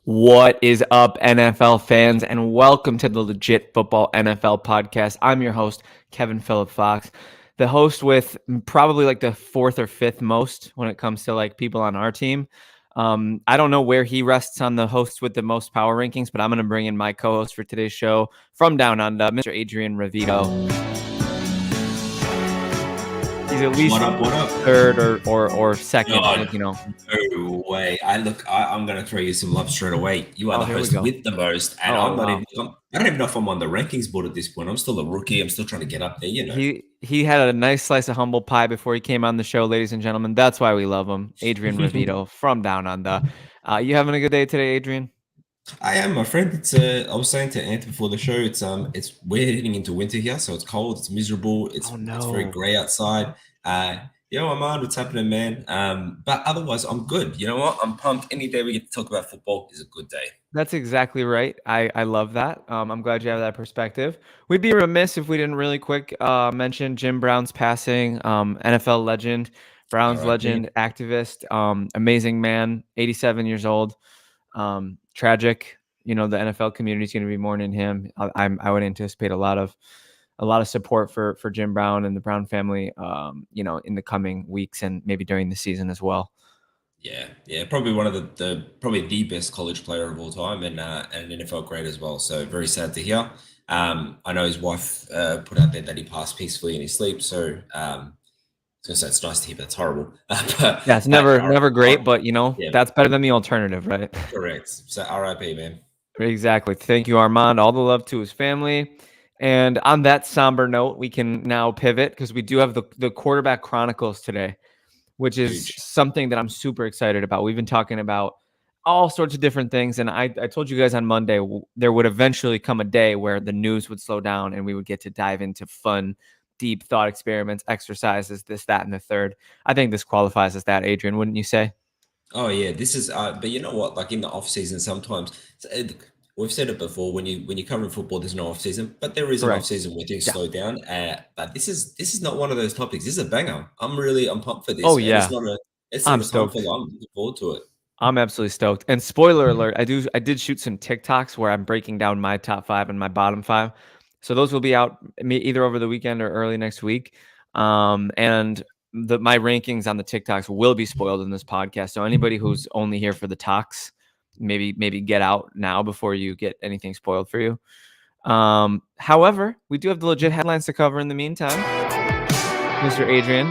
What is up, NFL fans, and welcome to the Legit Football NFL podcast. I'm your host, Phillip Fox, the host with probably like the fourth or fifth most when it comes to like people on our team. I don't know where he rests on the host with the most power rankings, but I'm going to bring in my co-host for today's show from down under, Mr. Adrian Rovito. He's at least What up? third or second, God, you know. no way. I'm going to throw you some love straight away. You are the Here we host go. with the most, and Oh, wow. I don't even know if I'm on the rankings board at this point. I'm still a rookie. I'm still trying to get up there, you know. He had a nice slice of humble pie before he came on the show, ladies and gentlemen. That's why we love him. Adrian Rovito from down under. You having a good day today, Adrian? I am, my friend. I was saying to Ant before the show, we're heading into winter here, so it's cold, it's miserable, it's very grey outside. Armand, what's happening, man? But otherwise, I'm good. You know what? I'm pumped. Any day we get to talk about football is a good day. That's exactly right. I love that. I'm glad you have that perspective. We'd be remiss if we didn't really quick mention Jim Brown's passing, NFL legend, Browns legend, activist, amazing man, 87 years old. Tragic. You know, the NFL community is going to be mourning him. I would anticipate a lot of support for Jim Brown and the Brown family, in the coming weeks and maybe during the season as well. Yeah, probably one of probably the best college player of all time, and an NFL great as well. So very sad to hear. I know his wife put out there that he passed peacefully in his sleep. So so it's nice to hear. That's horrible. It's never great, but that's better than the alternative, right? Correct. So RIP, man. Exactly. Thank you, Armand. All the love to his family. And on that somber note, we can now pivot because we do have the quarterback chronicles today, which is something that I'm super excited about. We've been talking about all sorts of different things. And I told you guys on Monday, there would eventually come a day where the news would slow down and we would get to dive into fun, deep thought experiments, exercises, this, that, and the third. I think this qualifies as that, Adrian, wouldn't you say? Oh yeah, this is. But you know what? Like in the off season, sometimes we've said it before. When you cover football, there's no off season, but there is an off season where things slow down. But this is not one of those topics. This is a banger. I'm pumped for this. Oh man. yeah, I'm stoked. I'm looking forward to it. I'm absolutely stoked. And spoiler alert, I did shoot some TikToks where I'm breaking down my top 5 and my bottom 5. So those will be out either over the weekend or early next week. And my rankings on the TikToks will be spoiled in this podcast. So anybody who's only here for the talks, maybe get out now before you get anything spoiled for you. However, we do have the legit headlines to cover in the meantime. Mr. Adrian,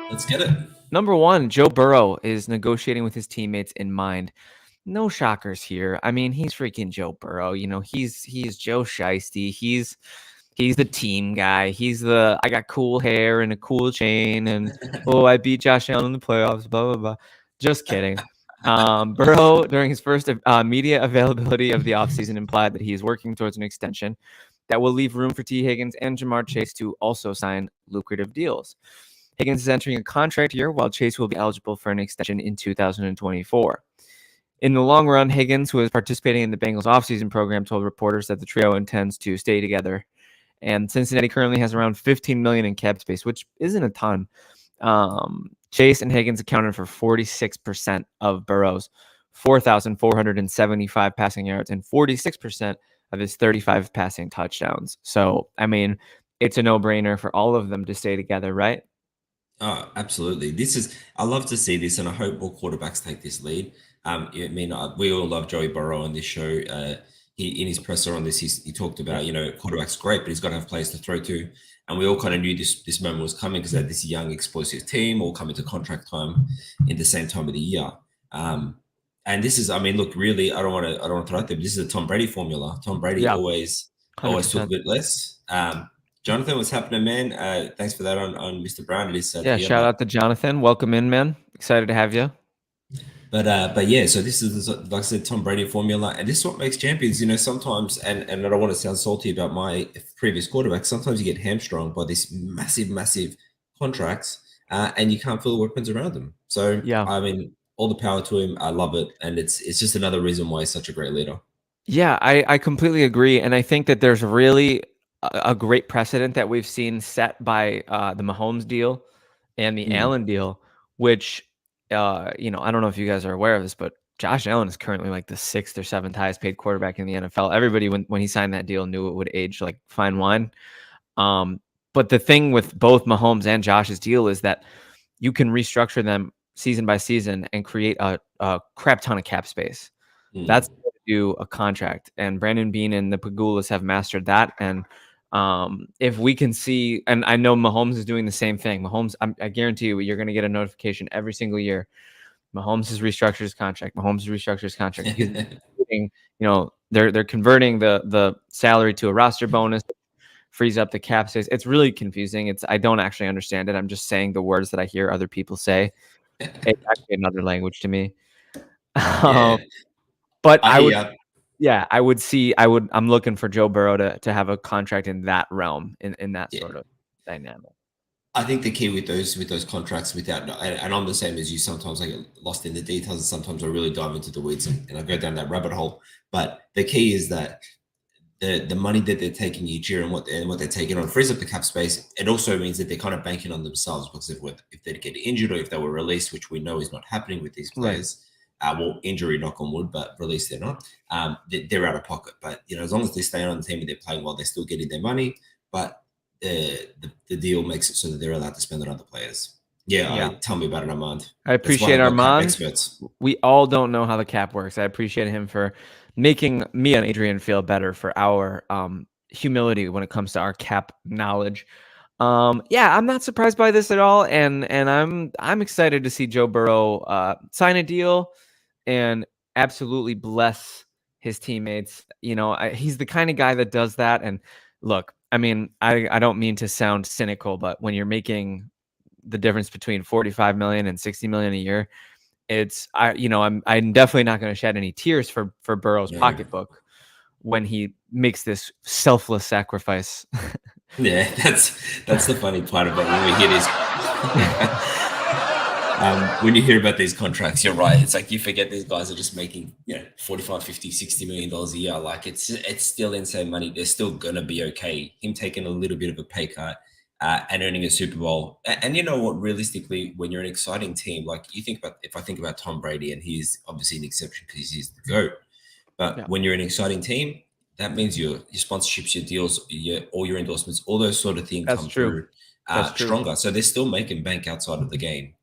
let's get it. Number 1, Joe Burrow is negotiating with his teammates in mind. No shockers here. I mean, he's freaking Joe Burrow. You know, he's Joe Shiesty. He's the team guy. He's I got cool hair and a cool chain, and I beat Josh Allen in the playoffs, blah, blah, blah. Just kidding. Burrow, during his first media availability of the offseason, implied that he is working towards an extension that will leave room for T. Higgins and Jamar Chase to also sign lucrative deals. Higgins is entering a contract year, while Chase will be eligible for an extension in 2024. In the long run, Higgins, who is participating in the Bengals offseason program, told reporters that the trio intends to stay together. And Cincinnati currently has around $15 million in cap space, which isn't a ton. Chase and Higgins accounted for 46% of Burrow's 4,475 passing yards and 46% of his 35 passing touchdowns. So, I mean, it's a no-brainer for all of them to stay together, right? Oh, absolutely. I love to see this, and I hope more quarterbacks take this lead. We all love Joey Burrow on this show. In his presser on this, he talked about, quarterback's great, but he's got to have players to throw to. And we all kind of knew this moment was coming because they had this young, explosive team all coming to contract time in the same time of the year. And this is, look, really, I don't want to throw out there, but this is a Tom Brady formula. Tom Brady always took a bit less. Jonathan, what's happening, man? Thanks for that on Mr. Brown. It is shout out to Jonathan. Welcome in, man. Excited to have you. But yeah, so this is, like I said, Tom Brady formula, and this is what makes champions. Sometimes, and I don't want to sound salty about my previous quarterback. Sometimes you get hamstrung by these massive contracts, and you can't fill the weapons around them. So yeah, all the power to him. I love it, and it's just another reason why he's such a great leader. Yeah, I completely agree, and I think that there's really a great precedent that we've seen set by the Mahomes deal and the Allen deal, which. I don't know if you guys are aware of this, but Josh Allen is currently like the 6th or 7th highest paid quarterback in the NFL. Everybody, when he signed that deal, knew it would age like fine wine. But the thing with both Mahomes and Josh's deal is that you can restructure them season by season and create a crap ton of cap space. That's how to do a contract. And Brandon Beane and the Pagulas have mastered that. And if we can see, and I know Mahomes is doing the same thing. Mahomes, I guarantee you're going to get a notification every single year. Mahomes has restructured his contract. Mahomes has restructured his contract. He's they're converting the salary to a roster bonus, frees up the cap space. It's really confusing. I don't actually understand it. I'm just saying the words that I hear other people say. It's actually another language to me. But I'm looking for Joe Burrow to have a contract in that realm, in that sort of dynamic. I think the key with those contracts, and I'm the same as you. Sometimes I get lost in the details, and sometimes I really dive into the weeds and I go down that rabbit hole. But the key is that the money that they're taking each year and what they're taking on frees up the cap space. It also means that they're kind of banking on themselves, because if they get injured or if they were released, which we know is not happening with these players. Right. Well, injury, knock on wood, but released they're not. They're out of pocket. But as long as they stay on the team and they're playing well, they're still getting their money. But the deal makes it so that they're allowed to spend it on the players. Tell me about it, Armand. I appreciate Armand. We all don't know how the cap works. I appreciate him for making me and Adrian feel better for our humility when it comes to our cap knowledge. I'm not surprised by this at all, and I'm excited to see Joe Burrow sign a deal and absolutely bless his teammates. He's the kind of guy that does that. And look, I mean, I don't mean to sound cynical, but when you're making the difference between 45 million and 60 million a year, I'm definitely not going to shed any tears for Burrow's pocketbook when he makes this selfless sacrifice. Yeah, that's the funny part about when we hear these. When you hear about these contracts, you're right. It's like you forget these guys are just making 45, 50, 60 million dollars a year. Like it's still insane money. They're still gonna be okay. Him taking a little bit of a pay cut and earning a Super Bowl. And you know what? Realistically, when you're an exciting team, like if I think about Tom Brady, and he's obviously an exception because he's the GOAT. But when you're an exciting team, that means your sponsorships, your deals, all your endorsements, all those sort of things come through stronger. So they're still making bank outside of the game.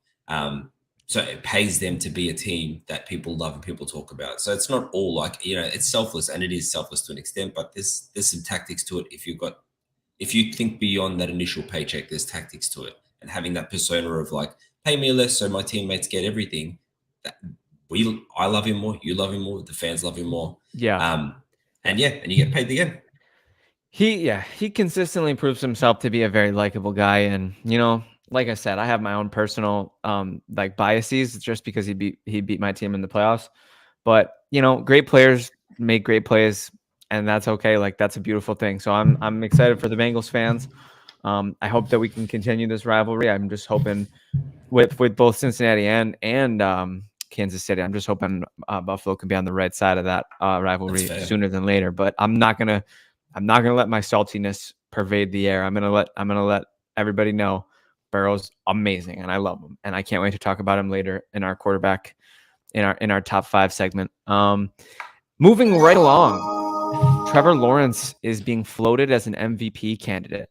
So it pays them to be a team that people love and people talk about. So it's not all like, it's selfless, and it is selfless to an extent, but there's some tactics to it. If you think beyond that initial paycheck, there's tactics to it, and having that persona of like, pay me less so my teammates get everything. I love him more. You love him more. The fans love him more. Yeah. And you get paid again. He consistently proves himself to be a very likable guy. And, like I said, I have my own personal biases just because he beat my team in the playoffs. But, great players make great plays, and that's okay. Like, that's a beautiful thing. So I'm excited for the Bengals fans. I hope that we can continue this rivalry. I'm just hoping with both Cincinnati and Kansas City, I'm just hoping Buffalo can be on the right side of that rivalry sooner than later. But I'm not gonna let my saltiness pervade the air. I'm gonna let everybody know Burrow's amazing, and I love him, and I can't wait to talk about him later in our quarterback in our top 5 segment. Moving right along, Trevor Lawrence is being floated as an MVP candidate.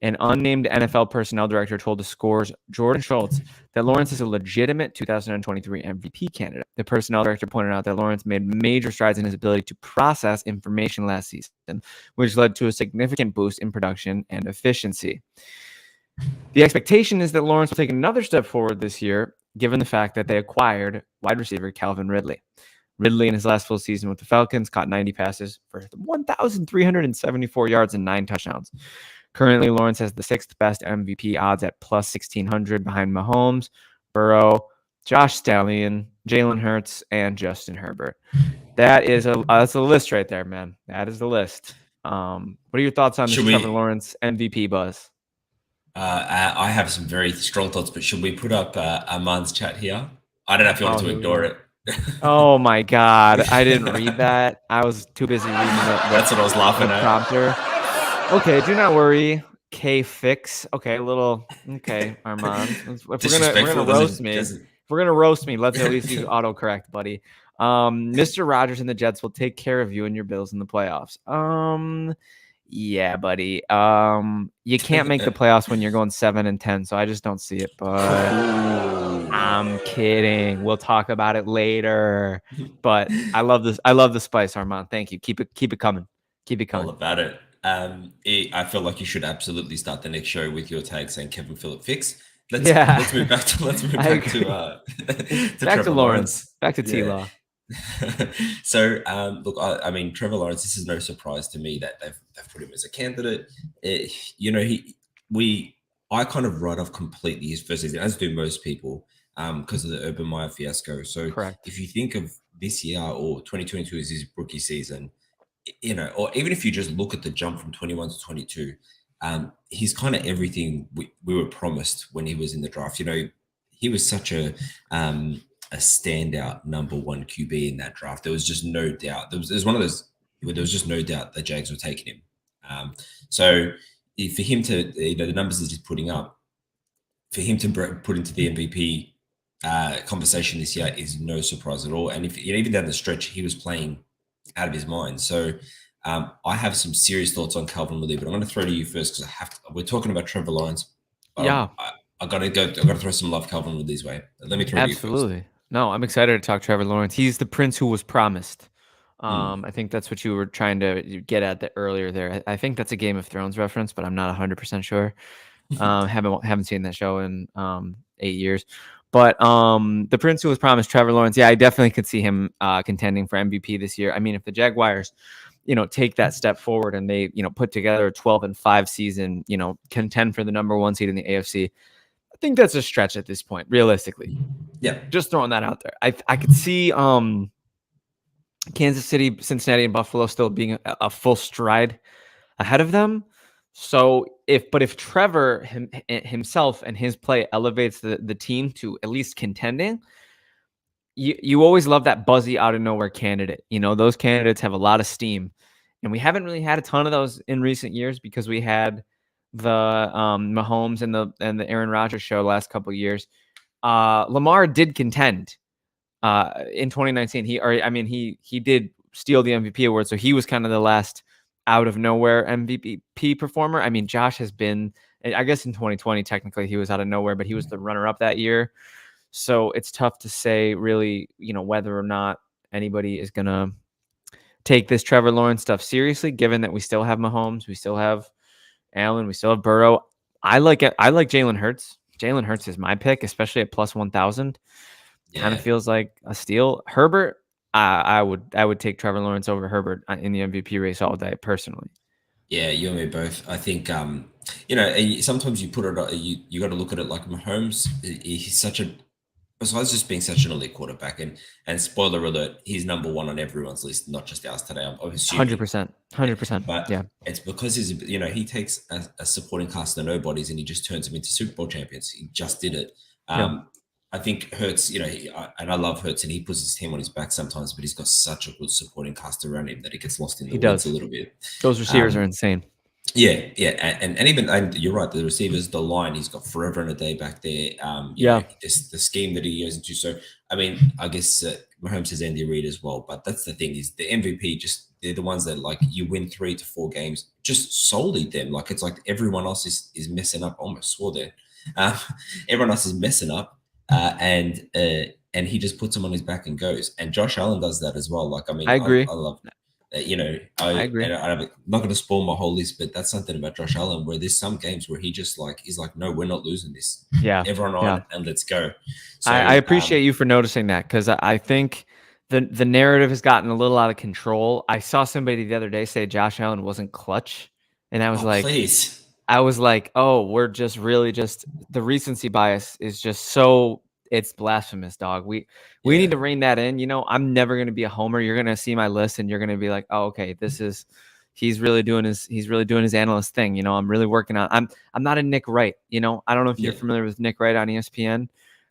An unnamed NFL personnel director told the Score's Jordan Schultz that Lawrence is a legitimate 2023 MVP candidate. The personnel director pointed out that Lawrence made major strides in his ability to process information last season, which led to a significant boost in production and efficiency. The expectation is that Lawrence will take another step forward this year, given the fact that they acquired wide receiver Calvin Ridley. Ridley, in his last full season with the Falcons, caught 90 passes for 1,374 yards and 9 touchdowns. Currently, Lawrence has the 6th best MVP odds at plus 1,600 behind Mahomes, Burrow, Josh Stallion, Jalen Hurts, and Justin Herbert. That's a list right there, man. That is the list. What are your thoughts on this Trevor Lawrence MVP buzz? I have some very strong thoughts, but should we put up Armand's chat here? I don't know if you want to ignore it. Oh my God. I didn't read that. I was too busy reading That's what I was laughing at. Prompter. Okay, do not worry. K-Fix. Okay, Armand. If we're gonna roast me, let's at least use autocorrect, buddy. Mr. Rogers and the Jets will take care of you and your Bills in the playoffs. Yeah, buddy. You can't make the playoffs when you're going 7-10, so I just don't see it. But I'm kidding. We'll talk about it later. But I love this. I love the spice, Armand. Thank you. Keep it coming. Keep it coming. All about it. I feel like you should absolutely start the next show with your tag saying Kevin Phillip Fix. Let's move back to back Trevor to Lawrence. Back to T-Law. So look, I mean, Trevor Lawrence, this is no surprise to me that they've put him as a candidate. I kind of write off completely his first season, as do most people, because of the Urban Meyer fiasco. So Correct. If you think of this year or 2022 as his rookie season, or even if you just look at the jump from 21 to 22, he's kind of everything we were promised when he was in the draft. He was such a standout number one QB in that draft. There was just no doubt. There was one of those where there was just no doubt the Jags were taking him. So for him to, the numbers that he's putting up, for him to put into the MVP conversation this year is no surprise at all. And if even down the stretch, he was playing out of his mind. So I have some serious thoughts on Calvin Ridley, but I'm going to throw to you first because we're talking about Trevor Lawrence. Yeah. I got to throw some love Calvin Ridley's way. Let me throw to you first. Absolutely. No, I'm excited to talk Trevor Lawrence. He's the prince who was promised. I think that's what you were trying to get at earlier there. I think that's a Game of Thrones reference, but I'm not 100% sure. Haven't seen that show in 8 years. But the prince who was promised, Trevor Lawrence. Yeah, I definitely could see him contending for MVP this year. I mean, if the Jaguars, take that step forward and they, put together a 12-5 season, contend for the number one seed in the AFC. I think that's a stretch at this point, realistically. Yeah. Just throwing that out there. I could see Kansas City, Cincinnati, and Buffalo still being a full stride ahead of them. So if Trevor himself and his play elevates the team to at least contending, you always love that buzzy out of nowhere candidate. Those candidates have a lot of steam, and we haven't really had a ton of those in recent years because we had the Mahomes and the Aaron Rodgers show the last couple of years. Lamar did contend in 2019. He did steal the MVP award, so he was kind of the last out of nowhere MVP performer. I mean, Josh has been, I guess in 2020 technically he was out of nowhere, but he was the runner-up that year. So it's tough to say really, whether or not anybody is gonna take this Trevor Lawrence stuff seriously, given that we still have Mahomes, we still have Allen, we still have Burrow. I like Jalen Hurts. Jalen Hurts is my pick, especially at plus 1,000. Yeah. Kind of feels like a steal. Herbert, I would take Trevor Lawrence over Herbert in the MVP race all day, personally. Yeah, you and me both. I think sometimes you put it, you got to look at it like Mahomes. He's besides just being such an elite quarterback, and spoiler alert, he's number one on everyone's list, not just ours today. I'm assuming 100%. But yeah, it's because he takes a supporting cast of nobodies and he just turns them into Super Bowl champions. He just did it. I think Hurts, and I love Hurts, and he puts his team on his back sometimes, but he's got such a good supporting cast around him that he gets lost in the woods a little bit. Those receivers are insane. Yeah, and you're right. The receivers, the line, he's got forever and a day back there. The scheme that he goes into. So, I mean, I guess Mahomes has Andy Reid as well, but that's the thing is the MVP. They're the ones that you win 3 to 4 games, just solely them. It's like everyone else is messing up. I almost swore there. Everyone else is messing up. And he just puts him on his back and goes. And Josh Allen does that as well. I agree. I love that. I agree. And I'm not going to spoil my whole list, but that's something about Josh Allen where there's some games where he just he's like, no, we're not losing this. Yeah. Everyone on and let's go. So, I appreciate you for noticing that because I think the narrative has gotten a little out of control. I saw somebody the other day say Josh Allen wasn't clutch. And I was please. I was like, oh, we're just really the recency bias is just so it's blasphemous, dog. We need to rein that in. I'm never going to be a homer. You're going to see my list and you're going to be like, oh, okay, he's really doing his analyst thing. I'm really working on, I'm not a Nick Wright, I don't know if you're familiar with Nick Wright on ESPN.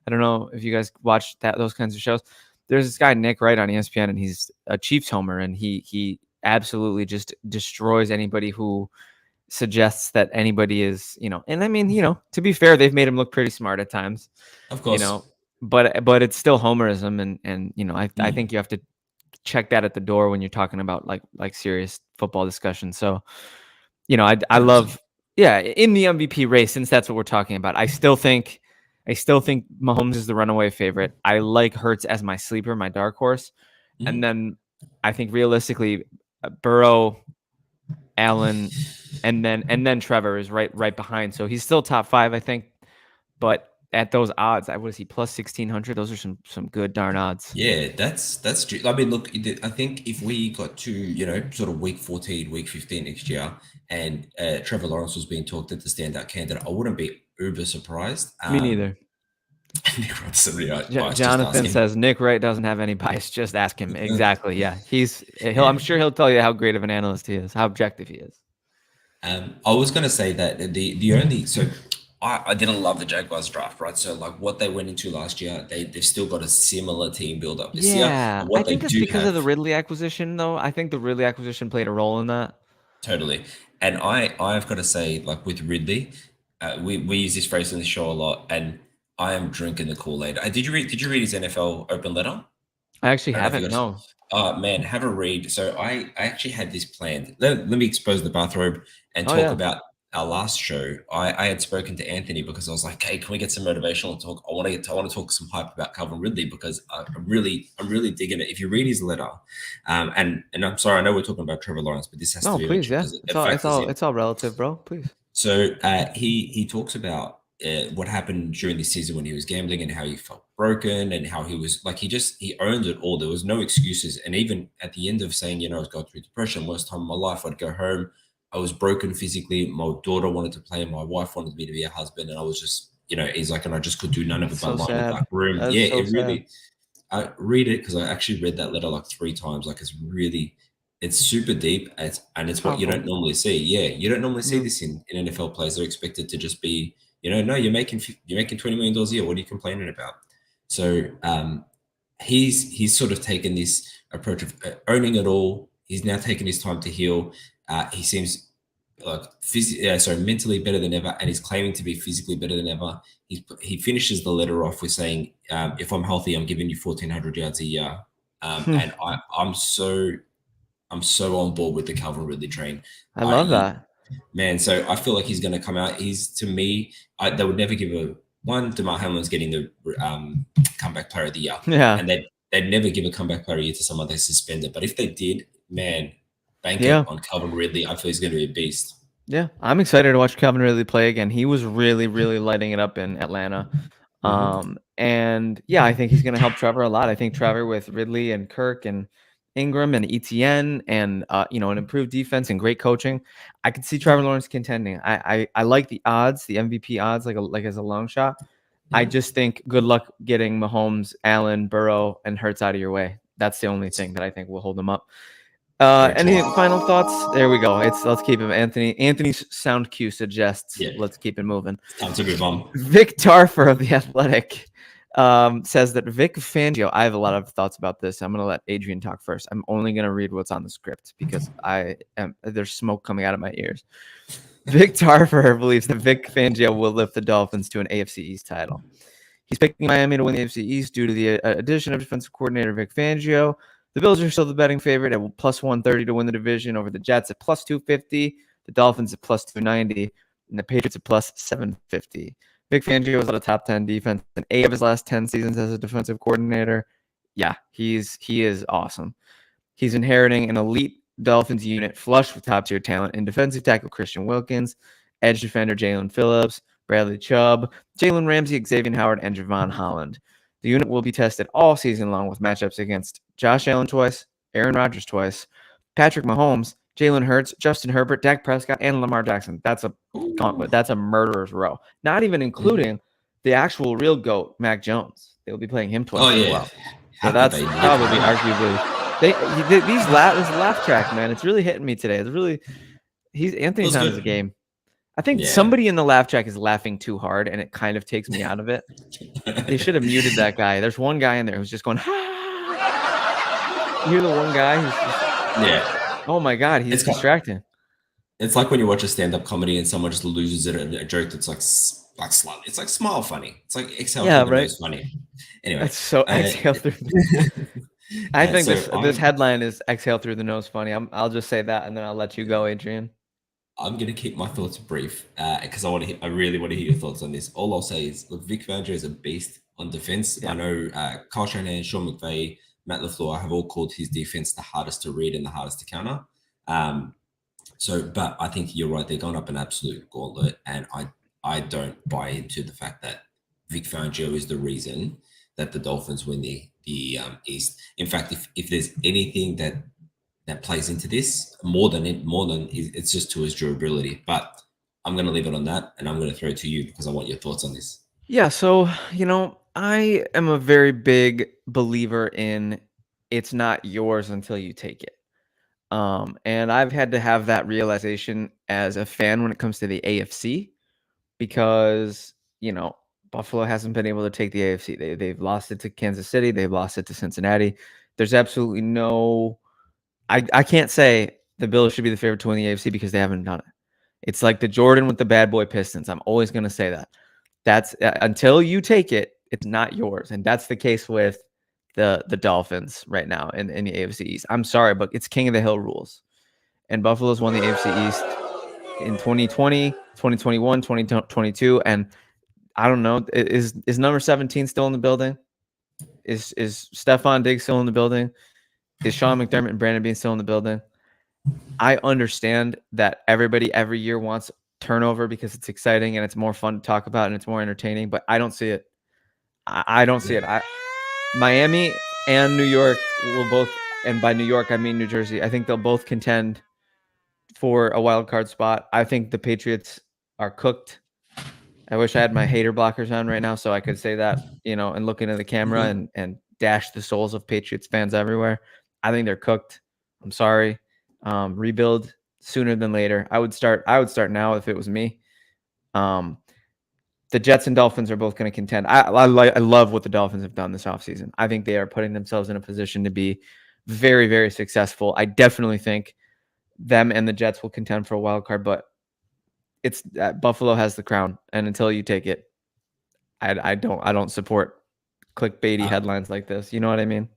I don't know if you guys watch those kinds of shows. There's this guy, Nick Wright on ESPN, and he's a Chiefs homer, and he absolutely just destroys anybody who suggests that anybody is, and I mean, to be fair, they've made him look pretty smart at times. Of course. but it's still homerism, and I think you have to check that at the door when you're talking about like serious football discussion. So, I 100%. love, in the MVP race, since that's what we're talking about. I still think Mahomes is the runaway favorite. I like Hurts as my sleeper, my dark horse, and then I think realistically, Burrow, Allen, and then Trevor is right behind. So he's still top 5, I think, but at those odds, what is he, plus 1,600? Those are some good darn odds. Yeah, that's true. I mean, look, I think if we got to, sort of week 14, week 15 next year, and Trevor Lawrence was being talked as the standout candidate, I wouldn't be uber surprised. Me neither. Nick Wright's somebody bias, just ask Jonathan him. says Nick Wright doesn't have any bias. Just ask him. Exactly. Yeah, I'm sure he'll tell you how great of an analyst he is, how objective he is. I was going to say that the only I didn't love the Jaguars draft, right? So like what they went into last year, they've still got a similar team build up this year. Yeah, What I they think it's do because of the have, Ridley acquisition, though. I think the Ridley acquisition played a role in that. totally. And I've got to say, like with Ridley, we use this phrase in the show a lot, and I am drinking the Kool-Aid. Did you read his NFL open letter? I actually I don't know if you haven't. got. No. Oh man, have a read. So I actually had this planned. Let me expose the bathrobe and Oh talk yeah. about our last show. I had spoken to Anthony because I was like, hey, can we get some motivational talk? I want to talk some hype about Calvin Ridley because I'm really digging it. If you read his letter, and I'm sorry, I know we're talking about Trevor Lawrence, but this has to No, be please. mentioned Yeah. because it factors in. It's all relative, bro. Please. So he talks about what happened during the season when he was gambling and how he felt broken and how he was like he owned it all. There was no excuses. And even at the end of saying, I was going through depression, worst time of my life, I'd go home. I was broken physically. My daughter wanted to play. My wife wanted me to be a husband, and I was just, he's like, and I just could do none of it That's but so lie in the sad. back room. That's Yeah, so it sad. really. I read it because I actually read that letter like 3 times. Like it's super deep, and it's what you Powerful. don't normally see. Yeah, you don't normally see No. this in NFL players. They're expected to just be, no, you're making $20 million a year. What are you complaining about? So he's sort of taken this approach of owning it all. He's now taken his time to heal. He seems like mentally better than ever, and he's claiming to be physically better than ever. He finishes the letter off with saying, "If I'm healthy, I'm giving you 1,400 yards a year." And I'm so on board with the Calvin Ridley train. I love that. Man, so I feel like he's going to come out. He's, to me, they would never give DeMar Hamlin's getting the comeback player of the year. Yeah. And they'd never give a comeback player of the year to someone they suspended. But if they did, man, bank Yeah. it on Calvin Ridley. I feel he's going to be a beast. Yeah, I'm excited to watch Calvin Ridley play again. He was really, really lighting it up in Atlanta. And yeah, I think he's going to help Trevor a lot. I think Trevor with Ridley and Kirk and Ingram and ETN and an improved defense and great coaching, I could see Trevor Lawrence contending. I like the odds, the MVP odds, like as a long shot. I just think good luck getting Mahomes, Allen, Burrow, and Hurts out of your way. That's the only thing that I think will hold them up. Any final thoughts? There we go. Let's keep him. Anthony's sound cue suggests let's keep it moving. Time to move on. Vic Tarfur of The Athletic says that Vic Fangio. I have a lot of thoughts about this. I'm going to let Adrian talk first. I'm only going to read what's on the script because there's smoke coming out of my ears. Vic Tarfur believes that Vic Fangio will lift the Dolphins to an AFC East title. He's picking Miami to win the AFC East due to the addition of defensive coordinator Vic Fangio. The Bills are still the betting favorite at plus 130 to win the division over the Jets at plus 250, the Dolphins at plus 290, and the Patriots at plus 750. Vic Fangio has led a top 10 defense in 8 of his last 10 seasons as a defensive coordinator. Yeah, he is awesome. He's inheriting an elite Dolphins unit flush with top-tier talent in defensive tackle Christian Wilkins, edge defender Jalen Phillips, Bradley Chubb, Jalen Ramsey, Xavier Howard, and Javon Holland. The unit will be tested all season long with matchups against Josh Allen twice, Aaron Rodgers twice, Patrick Mahomes, Jalen Hurts, Justin Herbert, Dak Prescott, and Lamar Jackson. That's a gauntlet. That's a murderer's row. Not even including the actual real GOAT, Mac Jones. They'll be playing him twice as well. So that's probably arguably this laugh track, man. It's really hitting me today. Anthony's on his game. I think somebody in the laugh track is laughing too hard, and it kind of takes me out of it. They should have muted that guy. There's one guy in there who's just going, You're the one guy who's just, oh my God, he's distracting. It's like when you watch a stand-up comedy and someone just loses it at a joke that's like slightly. It's like smile funny. It's like exhale from the nose funny. Anyway, That's so exhale through. I think this headline is exhale through the nose funny. I'll just say that, and then I'll let you go, Adrian. I'm going to keep my thoughts brief because I really want to hear your thoughts on this. All I'll say is, look, Vic Fangio is a beast on defense. Yeah. I know Kyle Shanahan, Sean McVay, Matt LaFleur have all called his defense the hardest to read and the hardest to counter. But I think you're right. They're going up an absolute gauntlet, and I don't buy into the fact that Vic Fangio is the reason that the Dolphins win the East. In fact, if there's anything that plays into this more than it's just to his durability. But I'm going to leave it on that, and I'm going to throw it to you because I want your thoughts on this. Yeah, so I am a very big believer in it's not yours until you take it. And I've had to have that realization as a fan when it comes to the AFC because, Buffalo hasn't been able to take the AFC. They've lost it to Kansas City. They've lost it to Cincinnati. There's absolutely no I can't say the Bills should be the favorite to win the AFC because they haven't done it. It's like the Jordan with the bad boy Pistons. I'm always going to say that. That's until you take it, it's not yours. And that's the case with the Dolphins right now in the AFC East. I'm sorry, but it's King of the Hill rules. And Buffalo's won the AFC East in 2020, 2021, 2022. And I don't know, is number 17 still in the building? Is Stephon Diggs still in the building? Is Sean McDermott and Brandon Beane still in the building? I understand that everybody every year wants turnover because it's exciting and it's more fun to talk about and it's more entertaining, but I don't see it. I don't see it. Miami and New York will both, and by New York, I mean New Jersey. I think they'll both contend for a wild card spot. I think the Patriots are cooked. I wish I had my hater blockers on right now so I could say that, and look into the camera and dash the souls of Patriots fans everywhere. I think they're cooked. I'm sorry. Rebuild sooner than later. I would start now if it was me. The Jets and Dolphins are both going to contend. I love what the Dolphins have done this offseason. I think they are putting themselves in a position to be very, very successful. I definitely think them and the Jets will contend for a wild card, but it's Buffalo has the crown, and until you take it, I don't support clickbaity headlines like this. You know what I mean?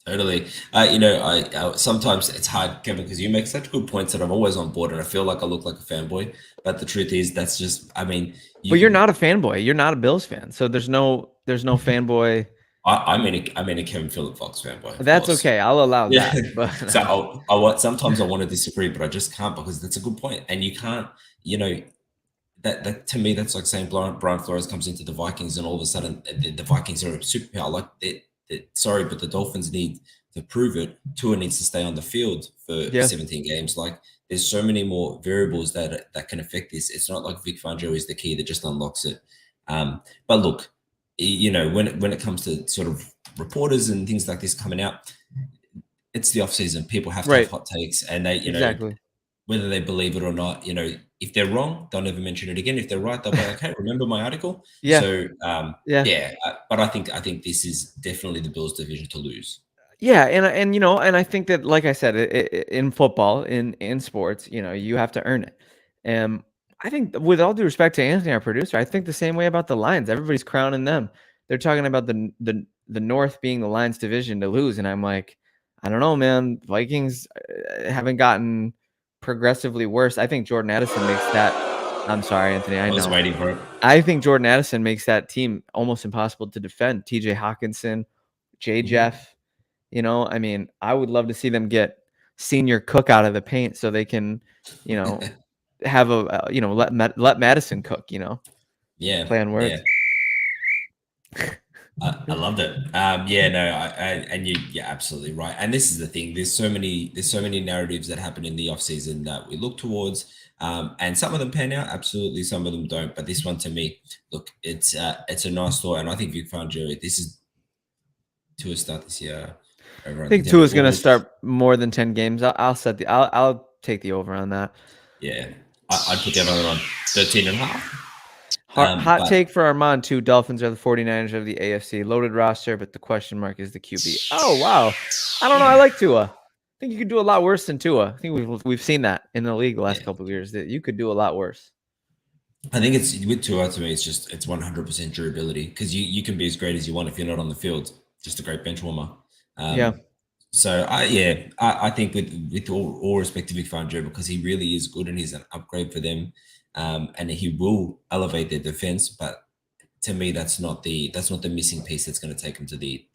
Totally. I sometimes it's hard, Kevin, because you make such good points that I'm always on board, and I feel like I look like a fanboy. But the truth is, that's just, but you're not a fanboy. You're not a Bills fan, so there's no fanboy. I'm in a Kevin Phillip Fox fanboy. That's okay. I'll allow that. But so sometimes I want to disagree, but I just can't because that's a good point, and you can't. That to me, that's like saying Brian Flores comes into the Vikings and all of a sudden the Vikings are a superpower. Like sorry, but the Dolphins need to prove it. Tua needs to stay on the field for 17 games. Like there's so many more variables that can affect this. It's not like Vic Fangio is the key that just unlocks it. But look, when it comes to sort of reporters and things like this coming out, it's the off season. People have to have hot takes, and they exactly. Whether they believe it or not, if they're wrong, they'll never mention it again. If they're right, they'll be like, "Hey, remember my article?" Yeah. So, but I think this is definitely the Bills' division to lose. Yeah, and I think that, like I said, in football, in sports, you have to earn it. And I think, with all due respect to Anthony, our producer, I think the same way about the Lions. Everybody's crowning them. They're talking about the North being the Lions' division to lose, and I'm like, I don't know, man. Vikings haven't gotten progressively worse. I think Jordan Addison makes that. I'm sorry, Anthony. I was waiting for it. I think Jordan Addison makes that team almost impossible to defend. TJ Hawkinson, J. Jeff. I would love to see them get Senior Cook out of the paint so they can, have let Madison cook. Play on words. Yeah. I loved it. You're absolutely right. And this is the thing. There's so many narratives that happen in the off season that we look towards, and some of them pan out. Absolutely, some of them don't. But this one, to me, look, it's a nice thought, and I think Vic Fangio, this is Tua start this year. I think Tua is going to start more than 10 games. I'll take the over on that. Yeah, I'd put that on 13.5. Hot take for Armand, too. Dolphins are the 49ers of the AFC. Loaded roster, but the question mark is the QB. Oh, wow. I don't know. I like Tua. I think you could do a lot worse than Tua. I think we've seen that in the league the last couple of years, that you could do a lot worse. I think it's with Tua to me. It's 100% durability because you can be as great as you want if you're not on the field. Just a great bench warmer. Yeah. So I think with all respect to Vic Fangio, because he really is good and he's an upgrade for them, and he will elevate their defense. But to me, that's not the missing piece that's going to take him to the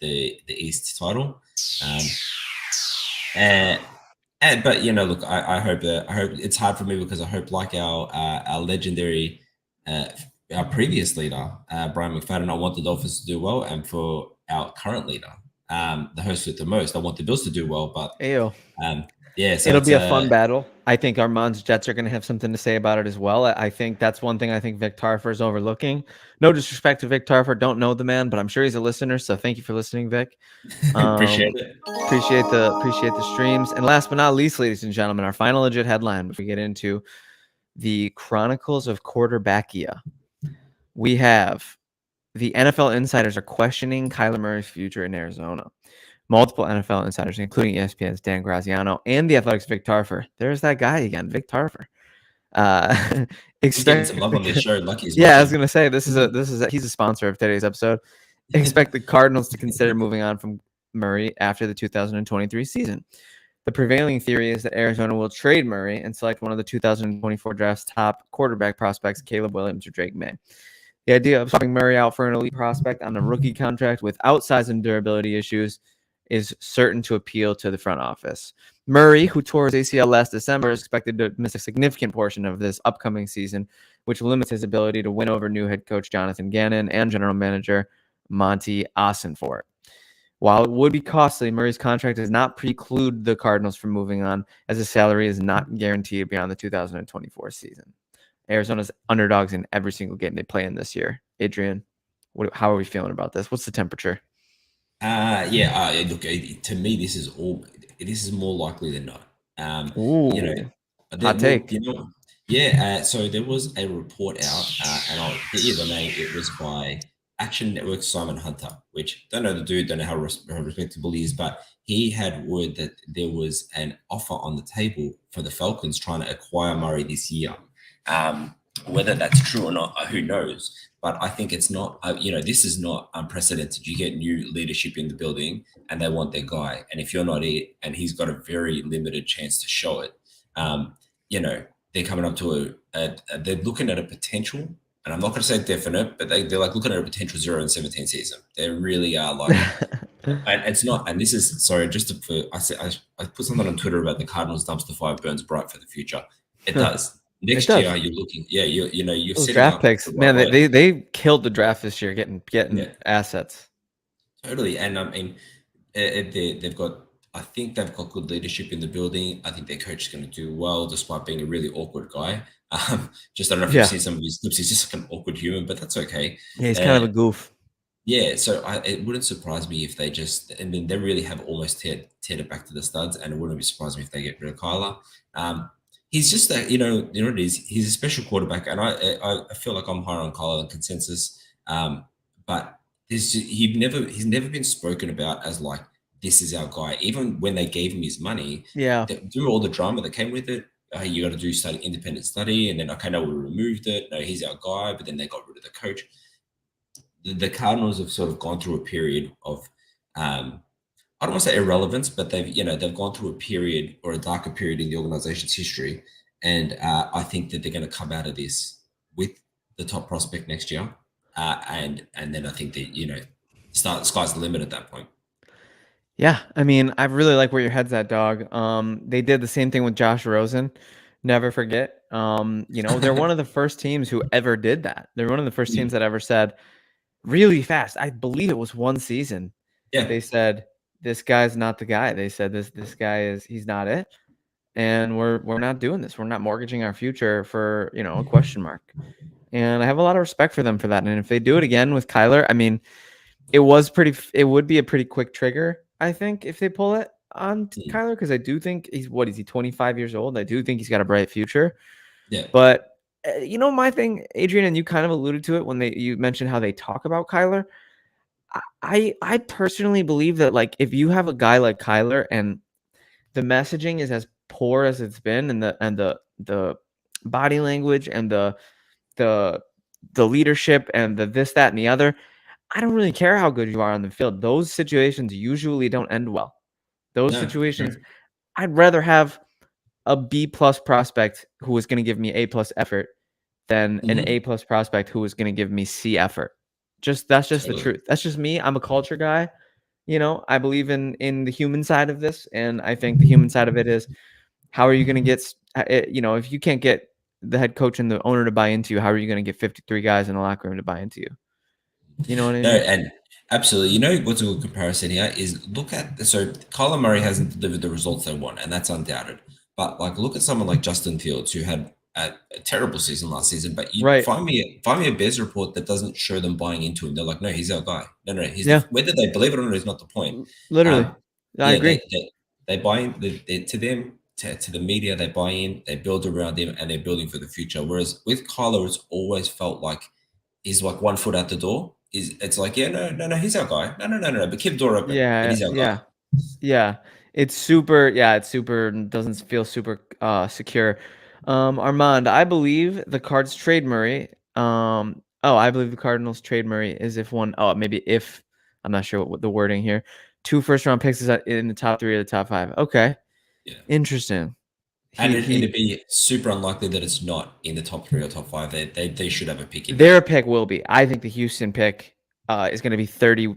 East title. And but look, I hope it's hard for me because I hope like our legendary uh, our previous leader Brian McFadden, I want the Dolphins to do well, and for our current leader, the host with the most, I want the Bills to do well. But Ew. yeah, so It'll it's be a fun battle. I think Armand's Jets are going to have something to say about it as well. I think that's one thing I think Vic Tarfur is overlooking. No disrespect to Vic Tarfur, don't know the man, but I'm sure he's a listener. So thank you for listening, Vic. appreciate it. Appreciate the streams. And last but not least, ladies and gentlemen, our final legit headline before we get into the Chronicles of Quarterbackia. We have the NFL insiders are questioning Kyler Murray's future in Arizona. Multiple NFL insiders, including ESPN's Dan Graziano and the Athletics' Vic Tarfur. There's that guy again, Vic Tarfur. He's getting some love on this show. Lucky he's Yeah, I was watching. gonna say he's a sponsor of today's episode. Expect the Cardinals to consider moving on from Murray after the 2023 season. The prevailing theory is that Arizona will trade Murray and select one of the 2024 draft's top quarterback prospects, Caleb Williams or Drake May. The idea of swapping Murray out for an elite prospect on a rookie contract with outsized and durability issues is certain to appeal to the front office. Murray, who tore his ACL last December, is expected to miss a significant portion of this upcoming season, which limits his ability to win over new head coach Jonathan Gannon and general manager Monty Ossenfort. While it would be costly, Murray's contract does not preclude the Cardinals from moving on, as his salary is not guaranteed beyond the 2024 season. Arizona's underdogs in every single game they play in this year. Adrian, how are we feeling about this? What's the temperature? Look, to me, this is more likely than not. You know, Ooh, there, hot well, take. so there was a report out, and I'll get you the name. It was by Action Network Simon Hunter, which don't know the dude, don't know how respectable he is, but he had word that there was an offer on the table for the Falcons trying to acquire Murray this year. Whether that's true or not, who knows? But I think it's not, this is not unprecedented. You get new leadership in the building and they want their guy. And if you're not it, and he's got a very limited chance to show it, they're coming up to they're looking at a potential, and I'm not going to say definite, but they're like looking at a potential 0-17 season. They really are like, and it's not, and this is, sorry, I put something on Twitter about the Cardinals dumpster fire burns bright for the future. It does. Next does. year, you're looking, you're Those setting draft up picks, the man. right way. They killed the draft this year, getting assets. Totally, and I mean, they've got. I think they've got good leadership in the building. I think their coach is going to do well, despite being a really awkward guy. Just I don't know if you've seen some of his clips. He's just like an awkward human, but that's okay. Yeah, he's kind of a goof. Yeah, so it wouldn't surprise me if they just. I mean, they really have almost teared it back to the studs, and it wouldn't be surprised me if they get rid of Kyler. He's just that, what it is. He's a special quarterback, and I feel like I'm higher on Kyler than consensus. But he's never been spoken about as like, this is our guy. Even when they gave him his money, through all the drama that came with it, you got to do independent study, and then okay, no, we removed it. No, he's our guy, but then they got rid of the coach. The Cardinals have sort of gone through a period of, I don't want to say irrelevance, but they've gone through a period, or a darker period in the organization's history, and I think that they're going to come out of this with the top prospect next year, and then I think that the sky's the limit at that point. Yeah, I mean, I really like where your head's at, dog. They did the same thing with Josh Rosen. Never forget. They're one of the first teams who ever did that. They're one of the first teams that ever said really fast. I believe it was one season. Yeah. They said, this guy's not the guy. They said this guy he's not it. And we're not doing this. We're not mortgaging our future for, a question mark. And I have a lot of respect for them for that. And if they do it again with Kyler, I mean, it would be a pretty quick trigger, I think, if they pull it on Kyler, because I do think is he 25 years old? I do think he's got a bright future. Yeah. But my thing, Adrian, and you kind of alluded to it when you mentioned how they talk about Kyler. I personally believe that, like, if you have a guy like Kyler and the messaging is as poor as it's been, and the body language and the the leadership and the this, that, and the other. I don't really care how good you are on the field. Those situations usually don't end well. Those No, situations, I'd rather have a B plus prospect who is going to give me A plus effort than an A plus prospect who is going to give me C effort. That's just the totally. truth. That's just me. I'm a culture guy. I believe in the human side of this, and I think the human side of it is how are you going to get, if you can't get the head coach and the owner to buy into you, how are you going to get 53 guys in the locker room to buy into you? You know what I No, mean? and absolutely. You know what's a good comparison here is look at so Kyler Murray hasn't delivered the results they want, and that's undoubted. But like look at someone like Justin Fields who had a terrible season last season. But you Right. find me a Bears report that doesn't show them buying into him. They're like, no, he's our guy. No, he's Yeah. whether they believe it or not is not the point. Literally. Um, I yeah, agree. they buy in to them. To the media, they buy in, they build around him, and they're building for the future. Whereas with Kyler, it's always felt like he's like 1 foot out the door. It's like, yeah, no, he's our guy. No. But keep the door open, but Yeah. he's our guy. Yeah. Yeah. It's super doesn't feel super secure. Armand, I believe the Cards trade Murray. I believe the Cardinals trade Murray is maybe if I'm not sure what the wording here. 2 first-round picks is in the top 3 or the top 5. Okay. Yeah. Interesting. And it'd be super unlikely that it's not in the top 3 or top 5. They should have a pick in Their there. pick will be. I think the Houston pick is going to be 30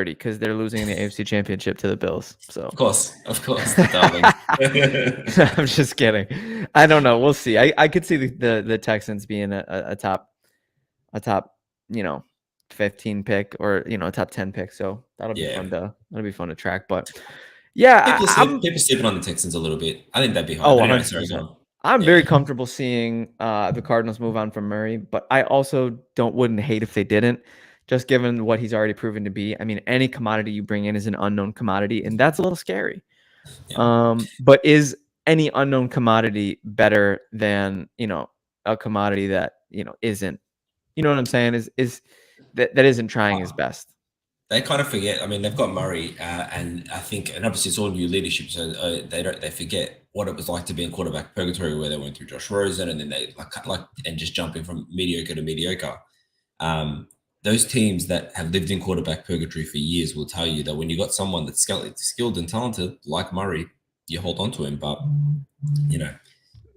because they're losing in the AFC Championship to the Bills. So Of course, the darlings. I'm just kidding. I don't know. We'll see. I could see the Texans being a top 15 pick or a top 10 pick. So that'll be fun to track. But yeah, People sleeping on the Texans a little bit. I think that'd be high. Oh, But anyway, 100%. sorry, go on. I'm very comfortable seeing the Cardinals move on from Murray, but I also wouldn't hate if they didn't, just given what he's already proven to be. I mean, any commodity you bring in is an unknown commodity, and that's a little scary. Yeah. But is any unknown commodity better than a commodity that isn't? You know what I'm saying? Is that isn't trying his best? They kind of forget. I mean, they've got Murray, and I think, and obviously it's all new leadership, so they forget what it was like to be in quarterback purgatory, where they went through Josh Rosen, and then they and just jumping from mediocre to mediocre. Those teams that have lived in quarterback purgatory for years will tell you that when you got someone that's skilled and talented like Murray, you hold on to him. But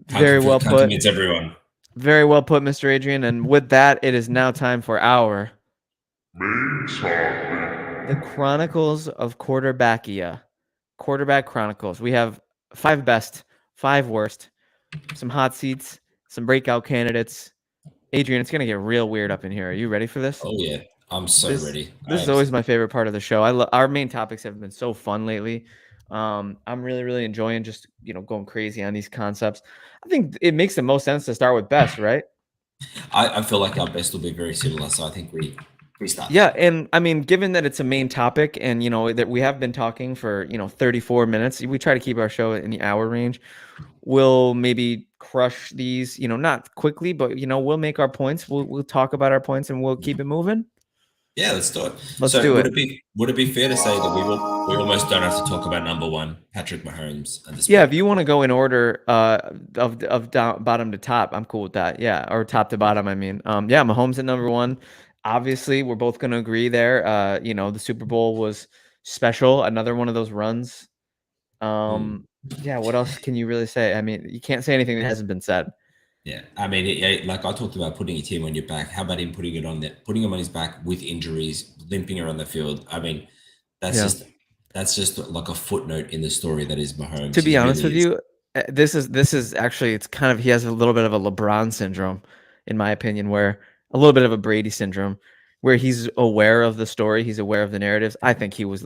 Very well put. Convince everyone. Very well put, Mr. Adrian. And with that, it is now time for our The Chronicles of Quarterbackia. Quarterback Chronicles. We have 5 best, 5 worst, some hot seats, some breakout candidates. Adrian, it's going to get real weird up in here. Are you ready for this? Oh, yeah. I'm so ready. This is always my favorite part of the show. Our main topics have been so fun lately. I'm really, really enjoying just, going crazy on these concepts. I think it makes the most sense to start with best, right? I feel like our best will be very similar, so I think we start. Yeah, and I mean, given that it's a main topic and, that we have been talking for, 34 minutes, we try to keep our show in the hour range. We'll maybe crush these, not quickly, but, we'll make our points. We'll talk about our points and we'll keep it moving. Yeah, let's do it. Let's do it. Would it be fair to say that we almost don't have to talk about number 1, Patrick Mahomes? At this point? If you want to go in order of bottom to top, I'm cool with that. Yeah, or top to bottom. I mean, Mahomes at number 1. Obviously, we're both going to agree there. The Super Bowl was special. Another one of those runs. Yeah, what else can you really say? I mean, you can't say anything that hasn't been said. Yeah, I mean, like I talked about putting a team on your back. How about him putting him on his back with injuries, limping around the field? I mean, that's just like a footnote in the story that is Mahomes. To be honest with you, this is actually, it's kind of, he has a little bit of a LeBron syndrome, in my opinion, where a little bit of a Brady syndrome, where he's aware of the story, he's aware of the narratives. I think he was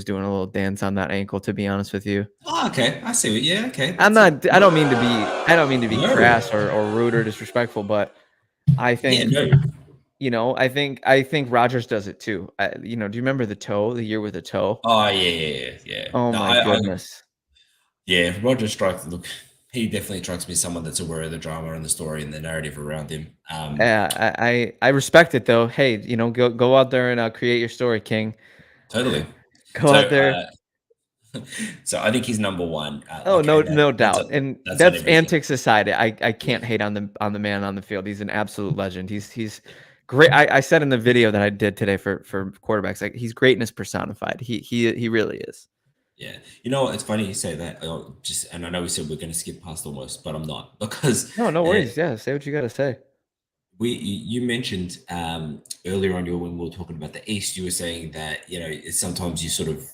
doing a little dance on that ankle, to be honest with you. Oh, okay, I see it. Yeah, okay. I don't mean to be crass or rude or disrespectful, but I think I think Rodgers does it too. Do you remember the year with the toe? Oh yeah. Oh my goodness. Rodgers strikes. Look, he definitely strikes me as someone that's aware of the drama and the story and the narrative around him. I respect it though. Hey, go out there and create your story, King. Totally. Go out there. So I think he's number one. Oh, Like, and no doubt. that's And that's on that's everything. antics aside. I Yeah, can't hate on the man on the field. He's an absolute legend. He's great. I said in the video that I did today for quarterbacks, like he's greatness personified. He really is. yeah. You know, it's funny you say that. Just and I know we said we're going to skip past almost, but I'm not because No, no uh, worries. Yeah, say what you got to say. you mentioned earlier on when we were talking about the East, you were saying that it's sometimes you sort of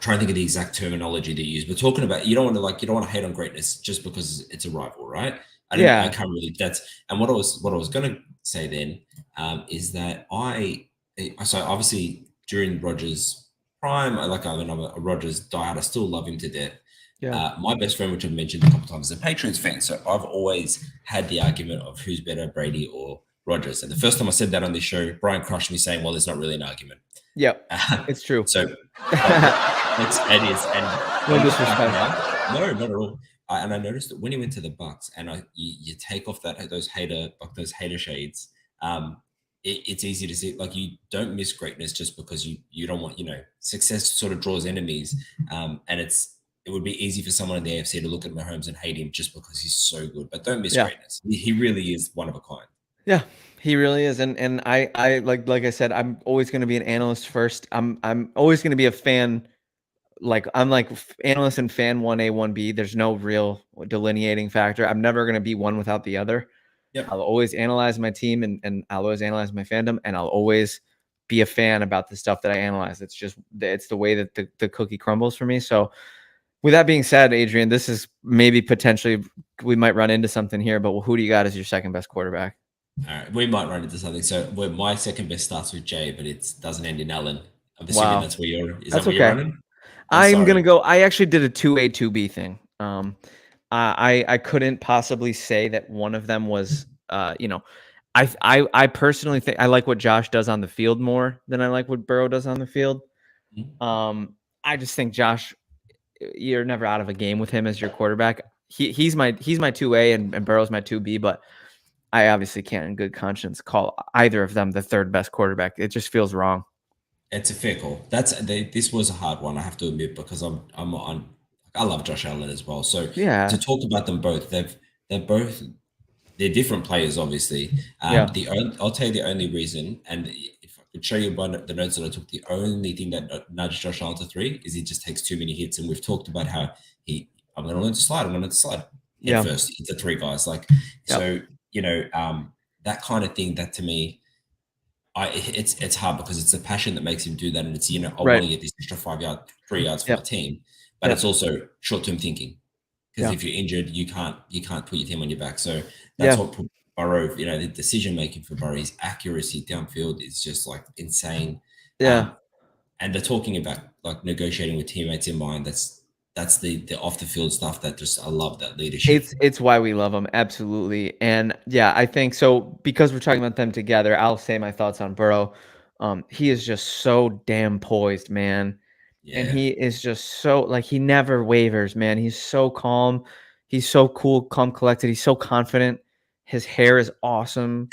trying to think of the exact terminology they use, but talking about you don't want to hate on greatness just because it's a rival, right? I Yeah, can't really that's and what I was gonna say then is that so obviously during Rogers' prime, I'm a Rogers diehard. I still love him to death. yeah, My best friend, which I've mentioned a couple of times, is a Patriots fan. So I've always had the argument of who's better, Brady or Rogers. And the first time I said that on this show, Brian crushed me saying, "Well, there's not really an argument." yep. It's true. So, but it is. And No I look back disrespect. now, no, not at all. And I noticed that when he went to the Bucks, and you take off those hater shades, it's easy to see. Like, you don't miss greatness just because you don't want success sort of draws enemies, and it would be easy for someone in the AFC to look at Mahomes and hate him just because he's so good. But don't miss Yeah. greatness. He really is one of a kind. Yeah, he really is, and I like I said, I'm always going to be an analyst first. I'm always going to be a fan. Like I'm like analyst and fan 1A, 1B. There's no real delineating factor. I'm never going to be one without the other. Yep. I'll always analyze my team and I'll always analyze my fandom, and I'll always be a fan about the stuff that I analyze. It's the way that the cookie crumbles for me. So with that being said, Adrian, this is maybe potentially we might run into something here, but who do you got as your second best quarterback? All right, we might run into something. So, my second best starts with J, but it doesn't end in Allen. I'm assuming Wow. that's where you're. Is that That's where you're okay. running? I'm I'm sorry. gonna go. I actually did a 2A, 2B thing. I couldn't possibly say that one of them was I personally think I like what Josh does on the field more than I like what Burrow does on the field. Mhm. I just think Josh, you're never out of a game with him as your quarterback. He's my 2A and Burrow's my 2B, but I obviously can't in good conscience call either of them the third best quarterback. It just feels wrong. It's a fair call. This was a hard one, I have to admit, because I'm on. I love Josh Allen as well. So to Yeah. talk about them both, they're both they're different players, obviously. Yeah. I'll tell you the only reason, and if I could show you the notes that I took, the only thing that nudged Josh Allen to three is he just takes too many hits, and we've talked about how I'm going to learn to slide. I'm going to slide head Yeah. first into three guys, like Yep. so. That kind of thing. That to me, it's hard because it's the passion that makes him do that, and it's I want Right. to get this extra 3 yards for my Yep. team, but Yep. it's also short term thinking because Yeah. if you're injured, you can't put your team on your back. So that's Yeah. what put Burrow. The decision making for Burrow, his accuracy downfield is just like insane. Yeah. Um, and they're talking about like negotiating with teammates in mind. That's the off the field stuff that just I love that leadership. It's why we love them, absolutely, and yeah, I think so because we're talking about them together, I'll say my thoughts on Burrow. He is just so damn poised, man, and Yeah. he is just so like, he never wavers, man. He's so calm. He's so cool, calm, collected. He's so confident. His hair is awesome.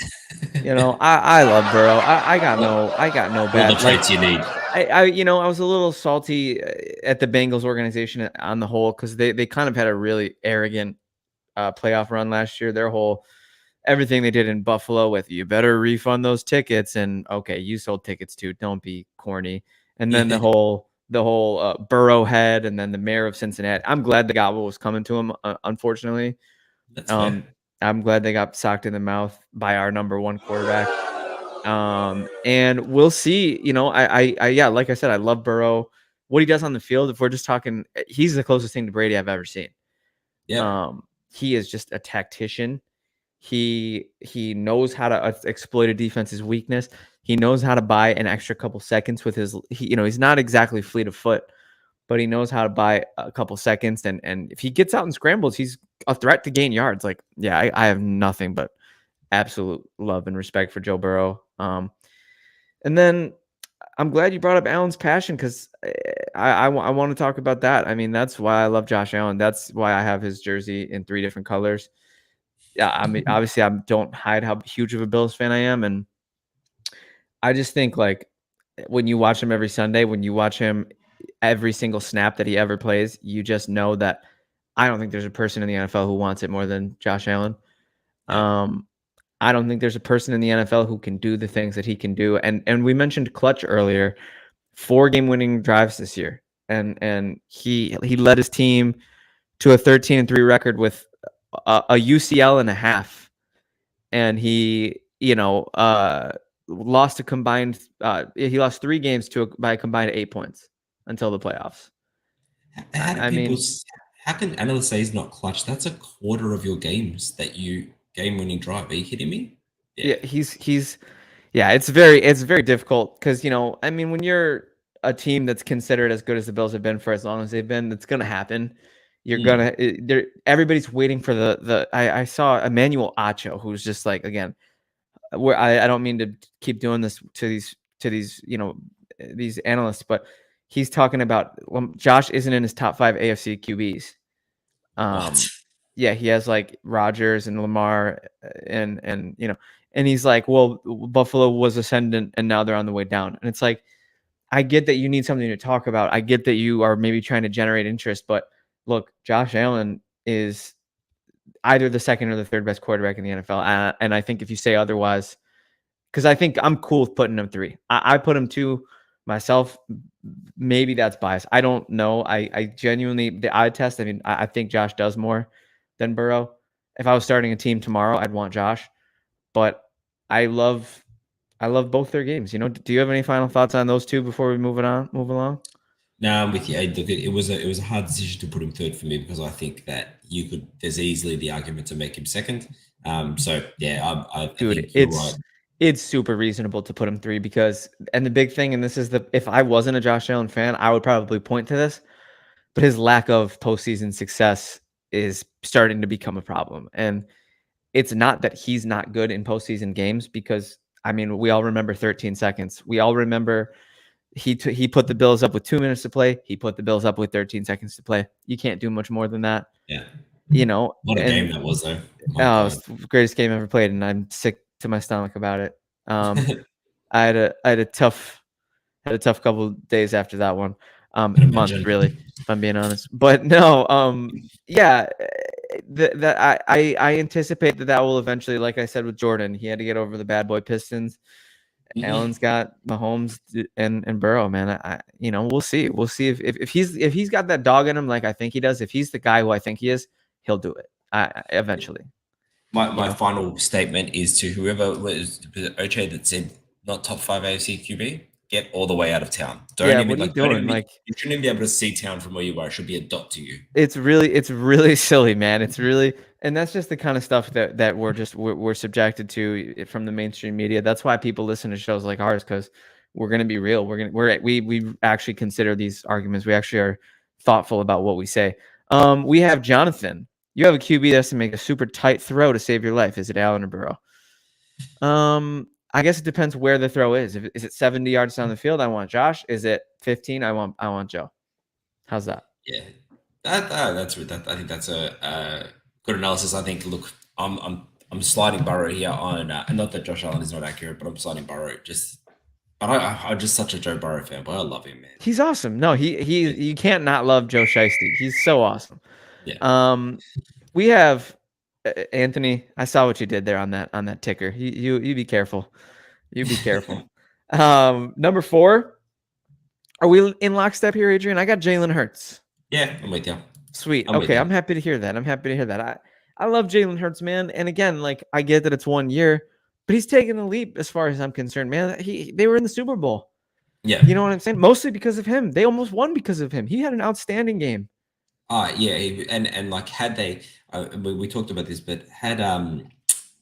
I love Burrow. I got no All the bad like, traits you need. I was a little salty at the Bengals organization on the whole because they kind of had a really arrogant playoff run last year. Their whole everything they did in Buffalo with you better refund those tickets, and okay, you sold tickets too. Don't be corny. And then the Yeah, whole Burrow head, and then the mayor of Cincinnati. I'm glad they got what was coming to him. Unfortunately, that's fair. um, I'm glad they got socked in the mouth by our number one quarterback. And we'll see. Yeah, like I said, I love Burrow. What he does on the field, if we're just talking, he's the closest thing to Brady I've ever seen. Yep. He is just a tactician. He knows how to exploit a defense's weakness. He knows how to buy an extra couple seconds with he's not exactly fleet of foot, but he knows how to buy a couple seconds. And if he gets out and scrambles, he's a threat to gain yards. Like, yeah, I have nothing but absolute love and respect for Joe Burrow. And then I'm glad you brought up Allen's passion because I want to talk about that. I mean, that's why I love Josh Allen. That's why I have his jersey in 3 different colors. Yeah, I mean, obviously, I don't hide how huge of a Bills fan I am, and I just think like when you watch him every Sunday, when you watch him, every single snap that he ever plays, you just know that I don't think there's a person in the NFL who wants it more than Josh Allen. Yeah. I don't think there's a person in the NFL who can do the things that he can do. And we mentioned clutch earlier, 4 game-winning drives this year. And he led his team to a 13-3 record with a UCL and a half. And he, lost a combined he lost 3 games by a combined 8 points until the playoffs. How do I people? mean, How can analysts say he's not clutch? That's a quarter of your games that you game-winning drive. Are you kidding me? Yeah. yeah, it's very difficult because when you're a team that's considered as good as the Bills have been for as long as they've been, that's gonna happen. Everybody's waiting for I saw Emmanuel Acho, who's just like, again, where I don't mean to keep doing this to these these analysts, but he's talking about Josh isn't in his top 5 AFC QBs. What? Yeah, he has like Rodgers and Lamar and he's like, well, Buffalo was ascendant and now they're on the way down. And it's like, I get that you need something to talk about. I get that you are maybe trying to generate interest, but look, Josh Allen is either the second or the third best quarterback in the NFL. And I think if you say otherwise, because I think I'm cool with putting him 3. I put him 2 myself. Maybe that's bias. I don't know. I genuinely, the eye test, I think Josh does more than Burrow. If I was starting a team tomorrow, I'd want Josh. But I love both their games. Do you have any final thoughts on those 2 before we move along? No, I'm with you. It was a hard decision to put him third for me because I think that there's easily the argument to make him second. So yeah, I Dude, think you're right. It's super reasonable to put him 3 because, and the big thing, and this is if I wasn't a Josh Allen fan, I would probably point to this, but his lack of postseason success is starting to become a problem. And it's not that he's not good in postseason games because, we all remember 13 seconds. We all remember he put the Bills up with 2 minutes to play. He put the Bills up with 13 seconds to play. You can't do much more than that. Yeah. What a and game that was, though. My oh, God. it's the greatest game ever played, and I'm sick to my stomach about it. I had a tough couple of days after that one. Month really, if I'm being honest. But no, yeah, that I anticipate that will eventually, like I said with Jordan, he had to get over the bad boy Pistons. Allen's got Mahomes and Burrow, man. We'll see. We'll see if he's got that dog in him, like I think he does. If he's the guy who I think he is, he'll do it. Eventually. My final statement is to whoever was Oche that said not top 5 AFC QB, get all the way out of town. What are you doing? You shouldn't even be able to see town from where you are. It should be a dot to you. It's really silly, man. It's really, and that's just the kind of stuff that we're subjected to from the mainstream media. That's why people listen to shows like ours, because we're gonna be real. We actually consider these arguments. We actually are thoughtful about what we say. We have Jonathan. You have a QB that has to make a super tight throw to save your life. Is it Allen or Burrow? I guess it depends where the throw is. Is it 70 yards down the field? I want Josh. Is it 15? I want Joe. How's that? Yeah, that's that. I think that's a good analysis. I think. Look, I'm sliding Burrow here on, not that Josh Allen is not accurate, but I'm sliding Burrow But I'm just such a Joe Burrow fan, but I love him, man. He's awesome. No, you can't not love Joe Shiesty. He's so awesome. Yeah. We have Anthony. I saw what you did there on that ticker. You be careful. You be careful. Number 4. Are we in lockstep here, Adrian? I got Jalen Hurts. Yeah, I'm with you. Sweet. Okay, I'm happy to hear that. I love Jalen Hurts, man. And again, like, I get that it's 1 year, but he's taking the leap as far as I'm concerned, man. They were in the Super Bowl. Yeah. You know what I'm saying? Mostly because of him. They almost won because of him. He had an outstanding game. Yeah, and like had they, we talked about this, but had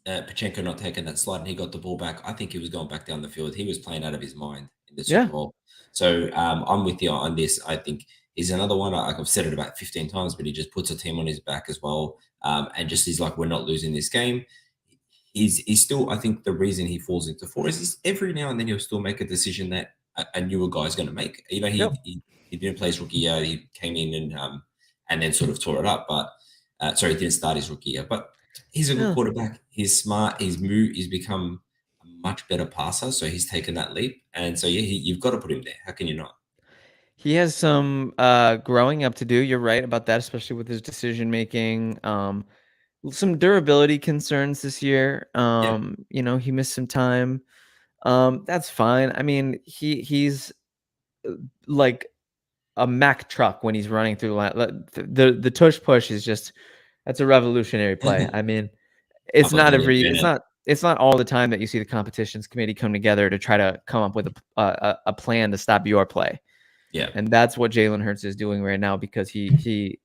Pachenko not taken that slide and he got the ball back, I think he was going back down the field. He was playing out of his mind in the Super Bowl. So I'm with you on this. I think he's another one. I've said it about 15 times, but he just puts a team on his back as well. And just he's like, we're not losing this game. He's still, I think the reason he falls into 4 is every now and then he'll still make a decision that a newer guy's going to make. He didn't play his rookie year. He came in and then sort of tore it up. But he didn't start his rookie year. But he's a good quarterback. He's smart. He's become a much better passer. So he's taken that leap. And so, yeah, you've got to put him there. How can you not? He has some growing up to do. You're right about that, especially with his decision making. Some durability concerns this year. Yeah. He missed some time. That's fine. I mean, he's like a Mack truck when he's running through the line. The tush push is just that's a revolutionary play. I mean, I've got the link here now. it's not all the time that you see the competitions committee come together to try to come up with a plan to stop your play. Yeah. And that's what Jalen Hurts is doing right now because he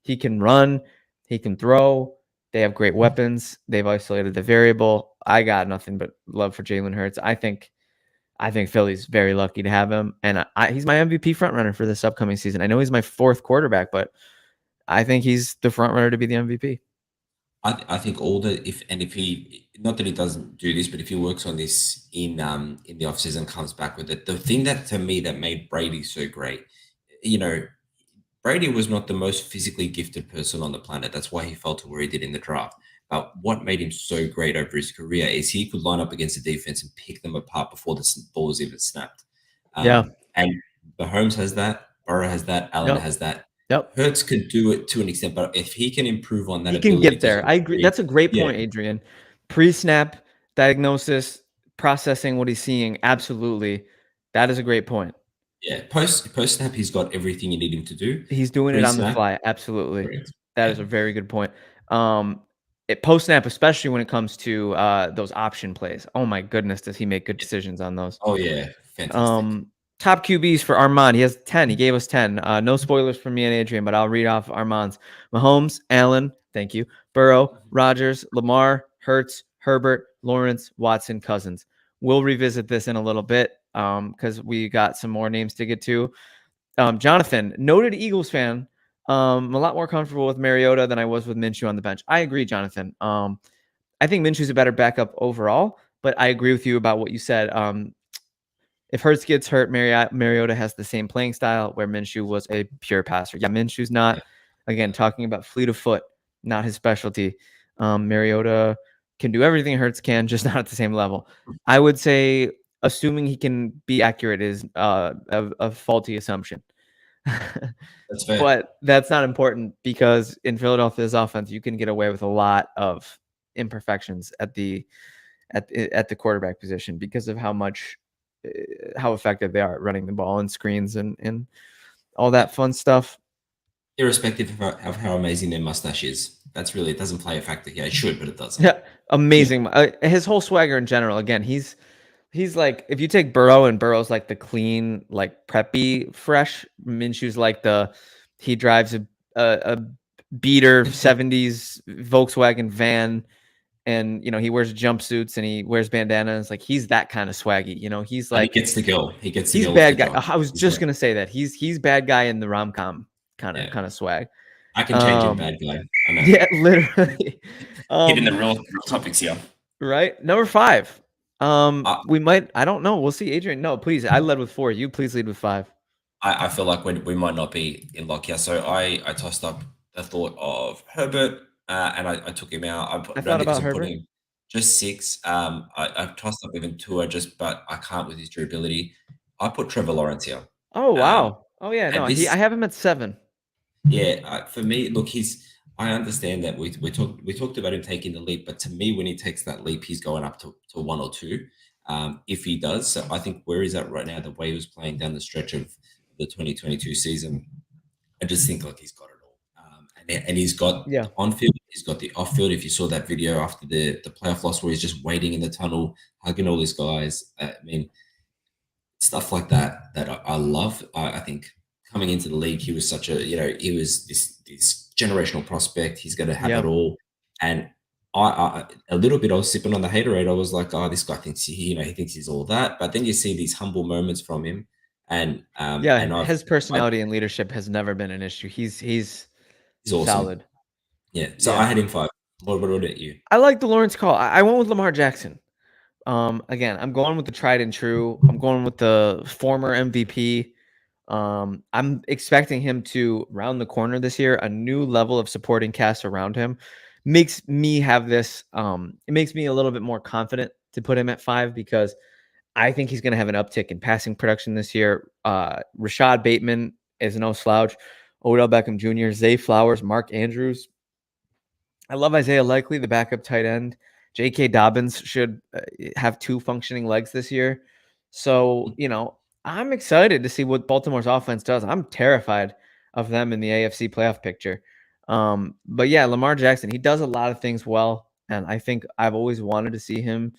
can run, he can throw. They have great weapons. They've isolated the variable. I got nothing but love for Jalen Hurts. I think Philly's very lucky to have him, and he's my MVP frontrunner for this upcoming season. I know he's my fourth quarterback, but I think he's the frontrunner to be the MVP. I think if he, not that he doesn't do this, but if he works on this in the offseason, comes back with it. The thing that to me that made Brady so great, Brady was not the most physically gifted person on the planet. That's why he fell to where he did in the draft. But what made him so great over his career is he could line up against the defense and pick them apart before the ball was even snapped. Yeah. And Mahomes has that, Burrow has that, Allen has that. Yep. Hurts could do it to an extent, but if he can improve on that, he can get there. I agree. That's a great point, Adrian. Pre-snap diagnosis, processing what he's seeing. Absolutely, that is a great point. Yeah, post snap, he's got everything you need him to do. He's doing it on the fly. Absolutely, that is a very good point. Post snap, especially when it comes to those option plays. Oh my goodness, does he make good decisions on those? Oh yeah, fantastic. Top QBs for Armand. He has 10. He gave us 10. No spoilers for me and Adrian, but I'll read off Armand's. Mahomes, Allen, thank you. Burrow, Rodgers, Lamar, Hurts, Herbert, Lawrence, Watson, Cousins. We'll revisit this in a little bit because we got some more names to get to. Jonathan, noted Eagles fan. I'm a lot more comfortable with Mariota than I was with Minshew on the bench. I agree, Jonathan. I think Minshew's a better backup overall, but I agree with you about what you said. If Hurts gets hurt, Mariota has the same playing style where Minshew was a pure passer. Yeah, Minshew's not, again, talking about fleet of foot, not his specialty. Mariota can do everything Hurts can, just not at the same level. I would say assuming he can be accurate is a faulty assumption. That's fair. But that's not important because in Philadelphia's offense, you can get away with a lot of imperfections at the quarterback position because of how effective they are at running the ball and screens and all that fun stuff. Irrespective of how amazing their mustache is. That's really, it doesn't play a factor here. It should, but it doesn't. Yeah, amazing. His whole swagger in general, again, he's like, if you take Burrow and Burrow's like the clean, like preppy, fresh, Minshew's like he drives a beater 70s Volkswagen van. And, he wears jumpsuits and he wears bandanas. Like, he's that kind of swaggy. He's like, he gets the girl. He's bad guy. I was just going to say that. He's bad guy in the rom-com kind of swag. I can change him bad guy. I know. Yeah, literally. Hitting the real topics here. Right. Number 5. We might, I don't know. We'll see. Adrian, no, please. I led with 4. You please lead with 5. I feel like we might not be in luck here. So I tossed up the thought of Herbert. And I took him out. I thought about Herbert. Just 6. I tossed up even Tua, but I can't with his durability. I put Trevor Lawrence here. Oh wow! Oh yeah, no, I have him at 7. Yeah, for me, look, I understand that we talked about him taking the leap, but to me, when he takes that leap, he's going up to 1 or 2. If he does, so I think where he's at right now, the way he was playing down the stretch of the 2022 season, I just think like he's got it all. And he's got the on-field, he's got the off-field. If you saw that video after the playoff loss where he's just waiting in the tunnel, hugging all these guys, I mean, stuff like that I love. I think coming into the league, he was such a, he was this generational prospect. He's going to have it all. And I a little bit, I was sipping on the haterade. I was like, oh, this guy thinks he thinks he's all that. But then you see these humble moments from him. And his personality and leadership has never been an issue. He's awesome. Solid. Yeah. So I had him 5. What about you? I like the Lawrence call. I went with Lamar Jackson. Again, I'm going with the tried and true. I'm going with the former MVP. I'm expecting him to round the corner this year. A new level of supporting cast around him makes me have this. It makes me a little bit more confident to put him at 5 because I think he's going to have an uptick in passing production this year. Rashad Bateman is no slouch. Odell Beckham Jr., Zay Flowers, Mark Andrews. I love Isaiah Likely, the backup tight end. J.K. Dobbins should have 2 functioning legs this year. So, I'm excited to see what Baltimore's offense does. I'm terrified of them in the AFC playoff picture. But yeah, Lamar Jackson, he does a lot of things well. And I think I've always wanted to see him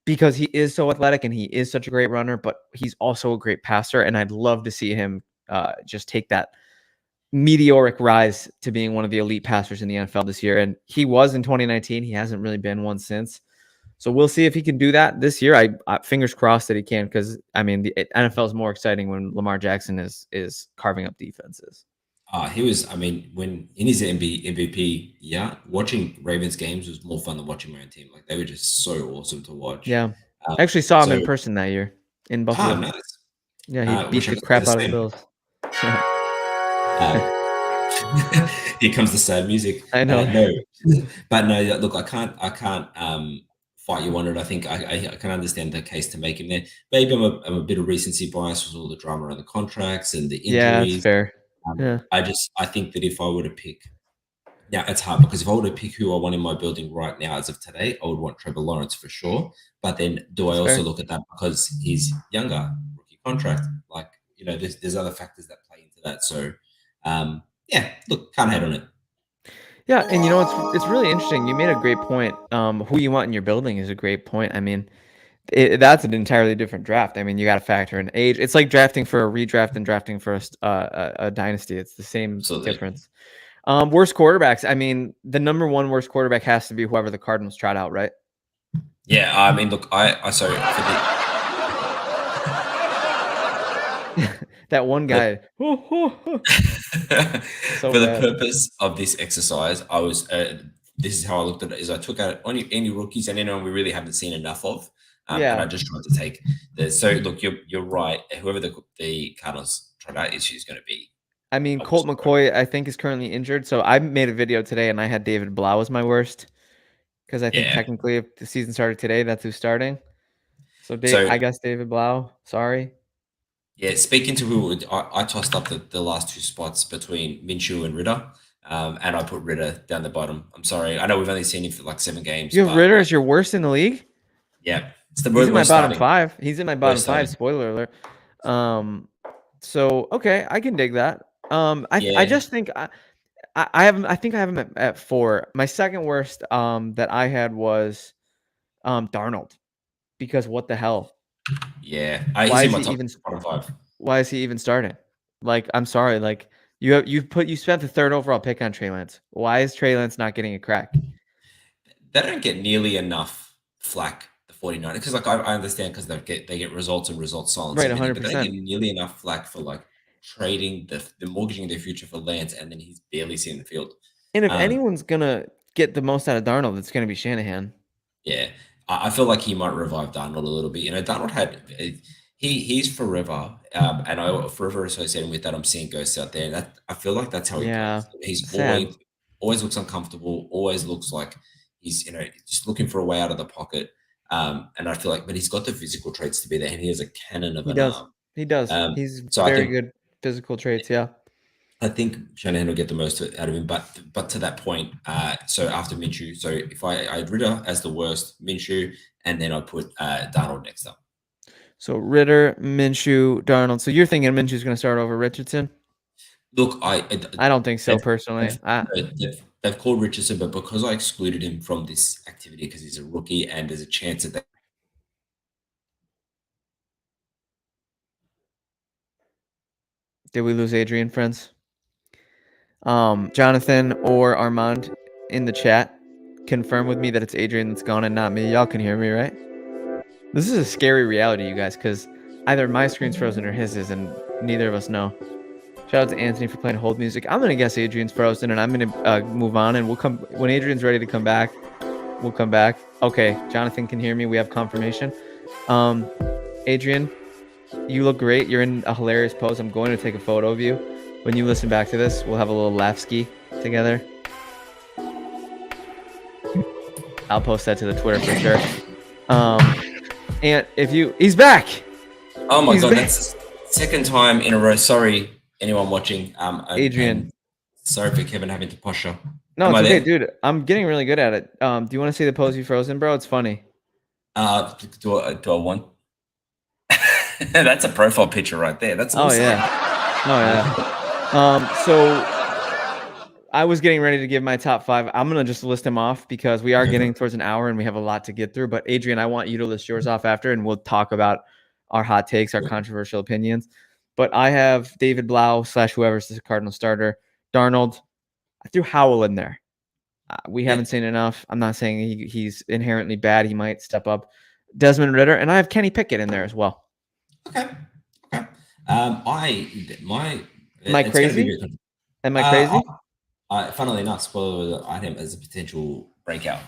because he is so athletic and he is such a great runner, but he's also a great passer. And I'd love to see him just take that meteoric rise to being one of the elite passers in the NFL this year. And he was in 2019. He hasn't really been one since. So we'll see if he can do that this year. I fingers crossed that he can, because I mean the NFL is more exciting when Lamar Jackson is carving up defenses. He was, I mean, when in his MVP, watching Ravens games was more fun than watching my own team. Like, they were just so awesome to watch. Yeah. I actually saw him in person that year in Buffalo. Nice. Yeah, he beat the crap out of the Bills. Here comes the sad music. I know. But no, look, I can't fight you on it. I think I can understand the case to make him there. Maybe I'm a bit of recency bias with all the drama around the contracts and the injuries. Yeah, that's fair. I think that if I were to pick, now it's hard, because if I were to pick who I want in my building right now as of today, I would want Trevor Lawrence for sure. But then do I also look at that because he's younger, rookie contract? Like, there's other factors that play into that. So, look, can't hate on it. Yeah, and it's really interesting. You made a great point. Who you want in your building is a great point. I mean, that's an entirely different draft. I mean, you got to factor in age. It's like drafting for a redraft and drafting for a dynasty. It's the same difference. Worst quarterbacks. I mean, the number one worst quarterback has to be whoever the Cardinals trot out, right? Yeah, I mean, look, I sorry for that one guy. For the purpose of this exercise, I was. This is how I looked at it: is I took out any rookies and anyone we really haven't seen enough of, and I just tried to take the. So look, you're right. Whoever the Cardinals trot out is going to be. I mean, Colt McCoy, I think, is currently injured. So I made a video today, and I had David Blau as my worst, because I think technically, if the season started today, that's who's starting. So I guess David Blau. Sorry. Yeah, speaking to who, I tossed up the last 2 spots between Minshew and Ritter, and I put Ritter down the bottom. I'm sorry. I know we've only seen him for like 7 games. You have Ritter as your worst in the league? Yeah. He's in my bottom 5. He's in my bottom 5, spoiler alert. So, okay, I can dig that. I just think I think I have him at 4. My second worst that I had was Darnold, because what the hell? Yeah, why is he even bottom 5? Why is he even starting? Like, I'm sorry, like you spent the 3rd overall pick on Trey Lance. Why is Trey Lance not getting a crack? They don't get nearly enough flack, the 49ers, because like I understand, because they get results and results silence, right? 100%. But they don't get nearly enough flack for like trading the mortgaging their future for Lance, and then he's barely seen the field. And if anyone's gonna get the most out of Darnold, it's gonna be Shanahan. Yeah, I feel like he might revive Darnold a little bit. Darnold had he's forever, and I forever associated with that. I'm seeing ghosts out there, and that I feel like that's how he plays. He's always looks uncomfortable, always looks like he's just looking for a way out of the pocket. And I feel like, but he's got the physical traits to be there, and he has a cannon of an arm. He does. He's very good physical traits. Yeah. I think Shanahan will get the most out of him, but to that point, so after Minshew, so if I had Ritter as the worst, Minshew, and then I put Darnold next up. So Ritter, Minshew, Darnold. So you're thinking Minshew's going to start over Richardson? Look, I don't think so personally. They've called Richardson, but because I excluded him from this activity because he's a rookie and there's a chance that Did we lose Adrian, friends? Jonathan or Armand in the chat, confirm with me that it's Adrian that's gone and not me. Y'all can hear me, right? This is a scary reality, you guys, because either my screen's frozen or his is, and neither of us know. Shout out to Anthony for playing hold music. I'm gonna guess Adrian's frozen, and I'm gonna move on, and we'll come when Adrian's ready to come back. We'll come back. Okay, Jonathan can hear me. We have confirmation. Adrian, you look great. You're in a hilarious pose. I'm going to take a photo of you. When you listen back to this, we'll have a little laugh ski together. I'll post that to the Twitter for sure. And he's back. Oh my He's god, back. that's the second time in a row. Sorry, anyone watching. Adrian. And sorry for Kevin having to posture. No, Am it's I okay, there? dude. I'm getting really good at it. Do you want to see the pose you frozen, bro? It's funny. Do I want? That's a profile picture right there. That's Oh awesome. yeah. Oh yeah. So I was getting ready to give my top 5. I'm gonna just list them off because we are getting towards an hour and we have a lot to get through. But Adrian, I want you to list yours off after, and we'll talk about our hot takes, our controversial opinions. But I have David Blau / whoever's the Cardinal starter, Darnold. I threw Howell in there. We haven't seen enough. I'm not saying he's inherently bad. He might step up. Desmond Ridder, and I have Kenny Pickett in there as well. Okay. Am I It's going to be crazy? Am I crazy? Funnily enough, spoiler, I have as a potential breakout.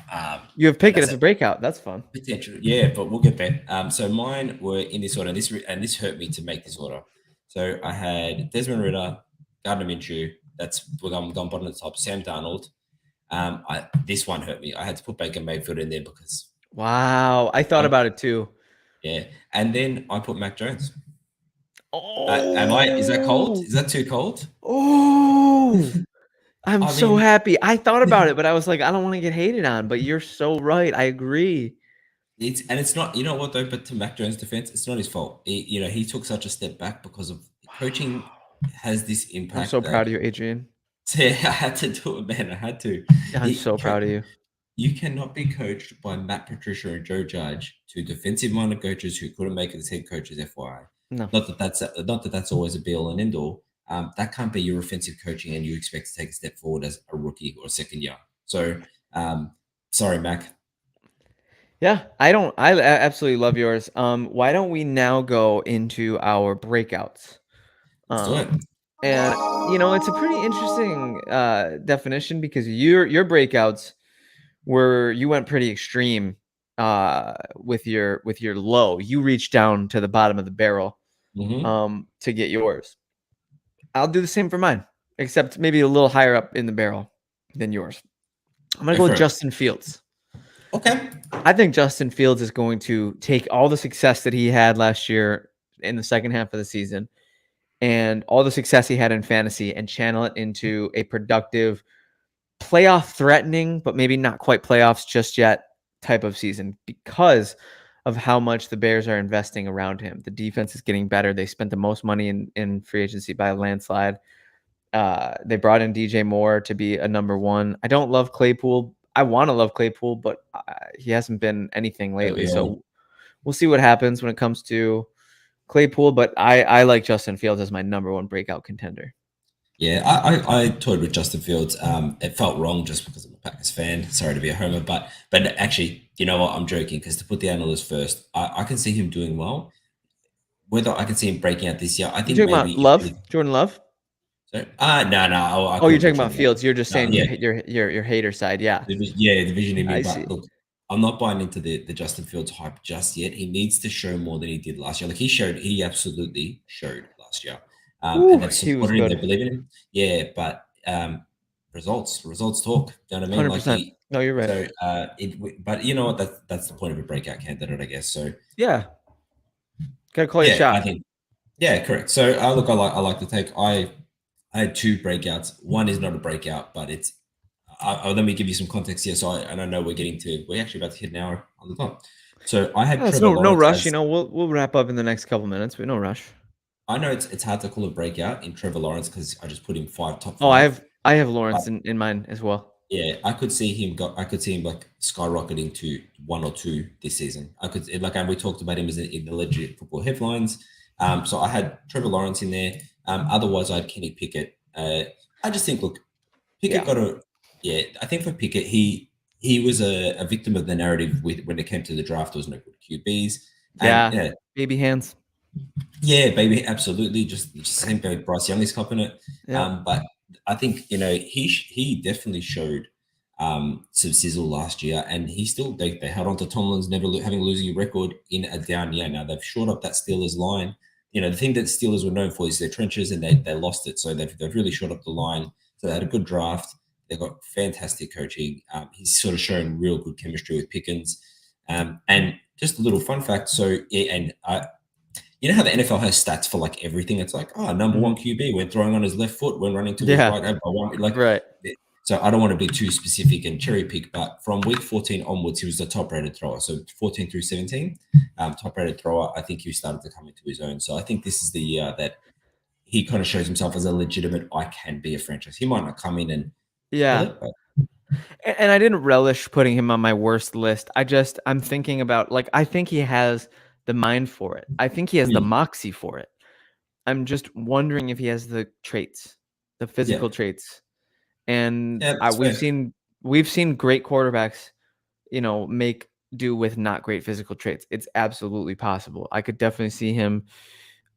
You have Pickett as a breakout. That's fun. Potential, yeah, but we'll get there. So mine were in this order, and this hurt me to make this order. So I had Desmond Ridder, Gardner Minshew. We're going bottom of the top. Sam Darnold. This one hurt me. I had to put Baker Mayfield in there because wow, I thought about it too. Yeah, and then I put Mac Jones. Oh, Is that cold? Is that too cold? Oh, I'm so happy. I thought about it, but I was like, I don't want to get hated on. But you're so right. I agree. It's not, you know what though, but to Mac Jones' defense, it's not his fault. He took such a step back because of coaching has this impact. I'm so proud of you, Adrian. I had to do it, man. I had to. I'm so proud of you. You cannot be coached by Matt Patricia and Joe Judge, two defensive-minded coaches who couldn't make it as head coaches. FYI, no. Not that that's always a be-all and end-all. That can't be your offensive coaching, and you expect to take a step forward as a rookie or second year. So, sorry, Mac. Yeah, I absolutely love yours. Why don't we now go into our breakouts? Let's do it. And it's a pretty interesting definition because your breakouts you went pretty extreme with your low. You reached down to the bottom of the barrel to get yours. I'll do the same for mine, except maybe a little higher up in the barrel than yours. I'm gonna go with Justin Fields. Okay. I think Justin Fields is going to take all the success that he had last year in the second half of the season and all the success he had in fantasy and channel it into a productive, playoff threatening, but maybe not quite playoffs just yet type of season because of how much the Bears are investing around him. The defense is getting better. They spent the most money in free agency by a landslide. They brought in DJ Moore to be a number one. I don't love Claypool. I want to love Claypool, but he hasn't been anything lately. So we'll see what happens when it comes to Claypool. But I like Justin Fields as my number one breakout contender. Yeah, I toyed with Justin Fields. It felt wrong just because I'm a Packers fan. Sorry to be a homer, but actually, you know what? I'm joking because to put the analyst first, I can see him doing well. Whether I can see him breaking out this year, I think you're talking maybe about Love, Jordan Love. So, no. You're talking about Fields. You're just saying your hater side, yeah. Division in me. I But see. look, I'm not buying into the Justin Fields hype just yet. He needs to show more than he did last year. Like he absolutely showed last year. And they've supported him. They believe in him. Yeah, but results talk. You know what I mean? 100%. No, you're right. So, but you know what? That's the point of a breakout candidate, I guess. So yeah, gotta call your shot. I think. Yeah, correct. So look, I like the take. I had two breakouts. One is not a breakout, but it's. Let me give you some context here. So I know we're actually about to hit an hour on the clock. So I had Trevor Lawrence. No rush. We'll wrap up in the next couple minutes, but no rush. I know it's hard to call a breakout in Trevor Lawrence because I just put him top 5. Oh, I have Lawrence in mine as well. Yeah, I could see him like skyrocketing to 1 or 2 this season. And we talked about him as in the legit football headlines. So I had Trevor Lawrence in there. Otherwise, I had Kenny Pickett. I just think, look, Pickett I think for Pickett, he was a victim of the narrative when it came to the draft. There was no good QBs. And, baby hands. Yeah, baby, absolutely. Just same Bryce Young's copping it. Yeah. But I think he definitely showed some sizzle last year, and they held on to Tomlin's having a losing record in a down year. Now they've shored up that Steelers line. The thing that Steelers were known for is their trenches, and they lost it. So they've really shored up the line. So they had a good draft. They've got fantastic coaching. He's sort of shown real good chemistry with Pickens. And just a little fun fact. So, yeah, and you know how the NFL has stats for like everything? It's like, oh, number one QB when throwing on his left foot, when running to his Yeah. right, by one, like, Right. so I don't want to be too specific and cherry pick, but from week 14 onwards, he was the top rated thrower. So 14 through 17, top rated thrower. I think he started to come into his own. So I think this is the year that he kind of shows himself as a legitimate, I can be a franchise. He might not come in and kill Yeah. it, but And I didn't relish putting him on my worst list. I'm thinking about, like, I think he has the mind for it. I think he has the moxie for it. I'm just wondering if he has the traits, the physical traits. And yeah, that's we've fair. seen great quarterbacks, make do with not great physical traits. It's absolutely possible. I could definitely see him,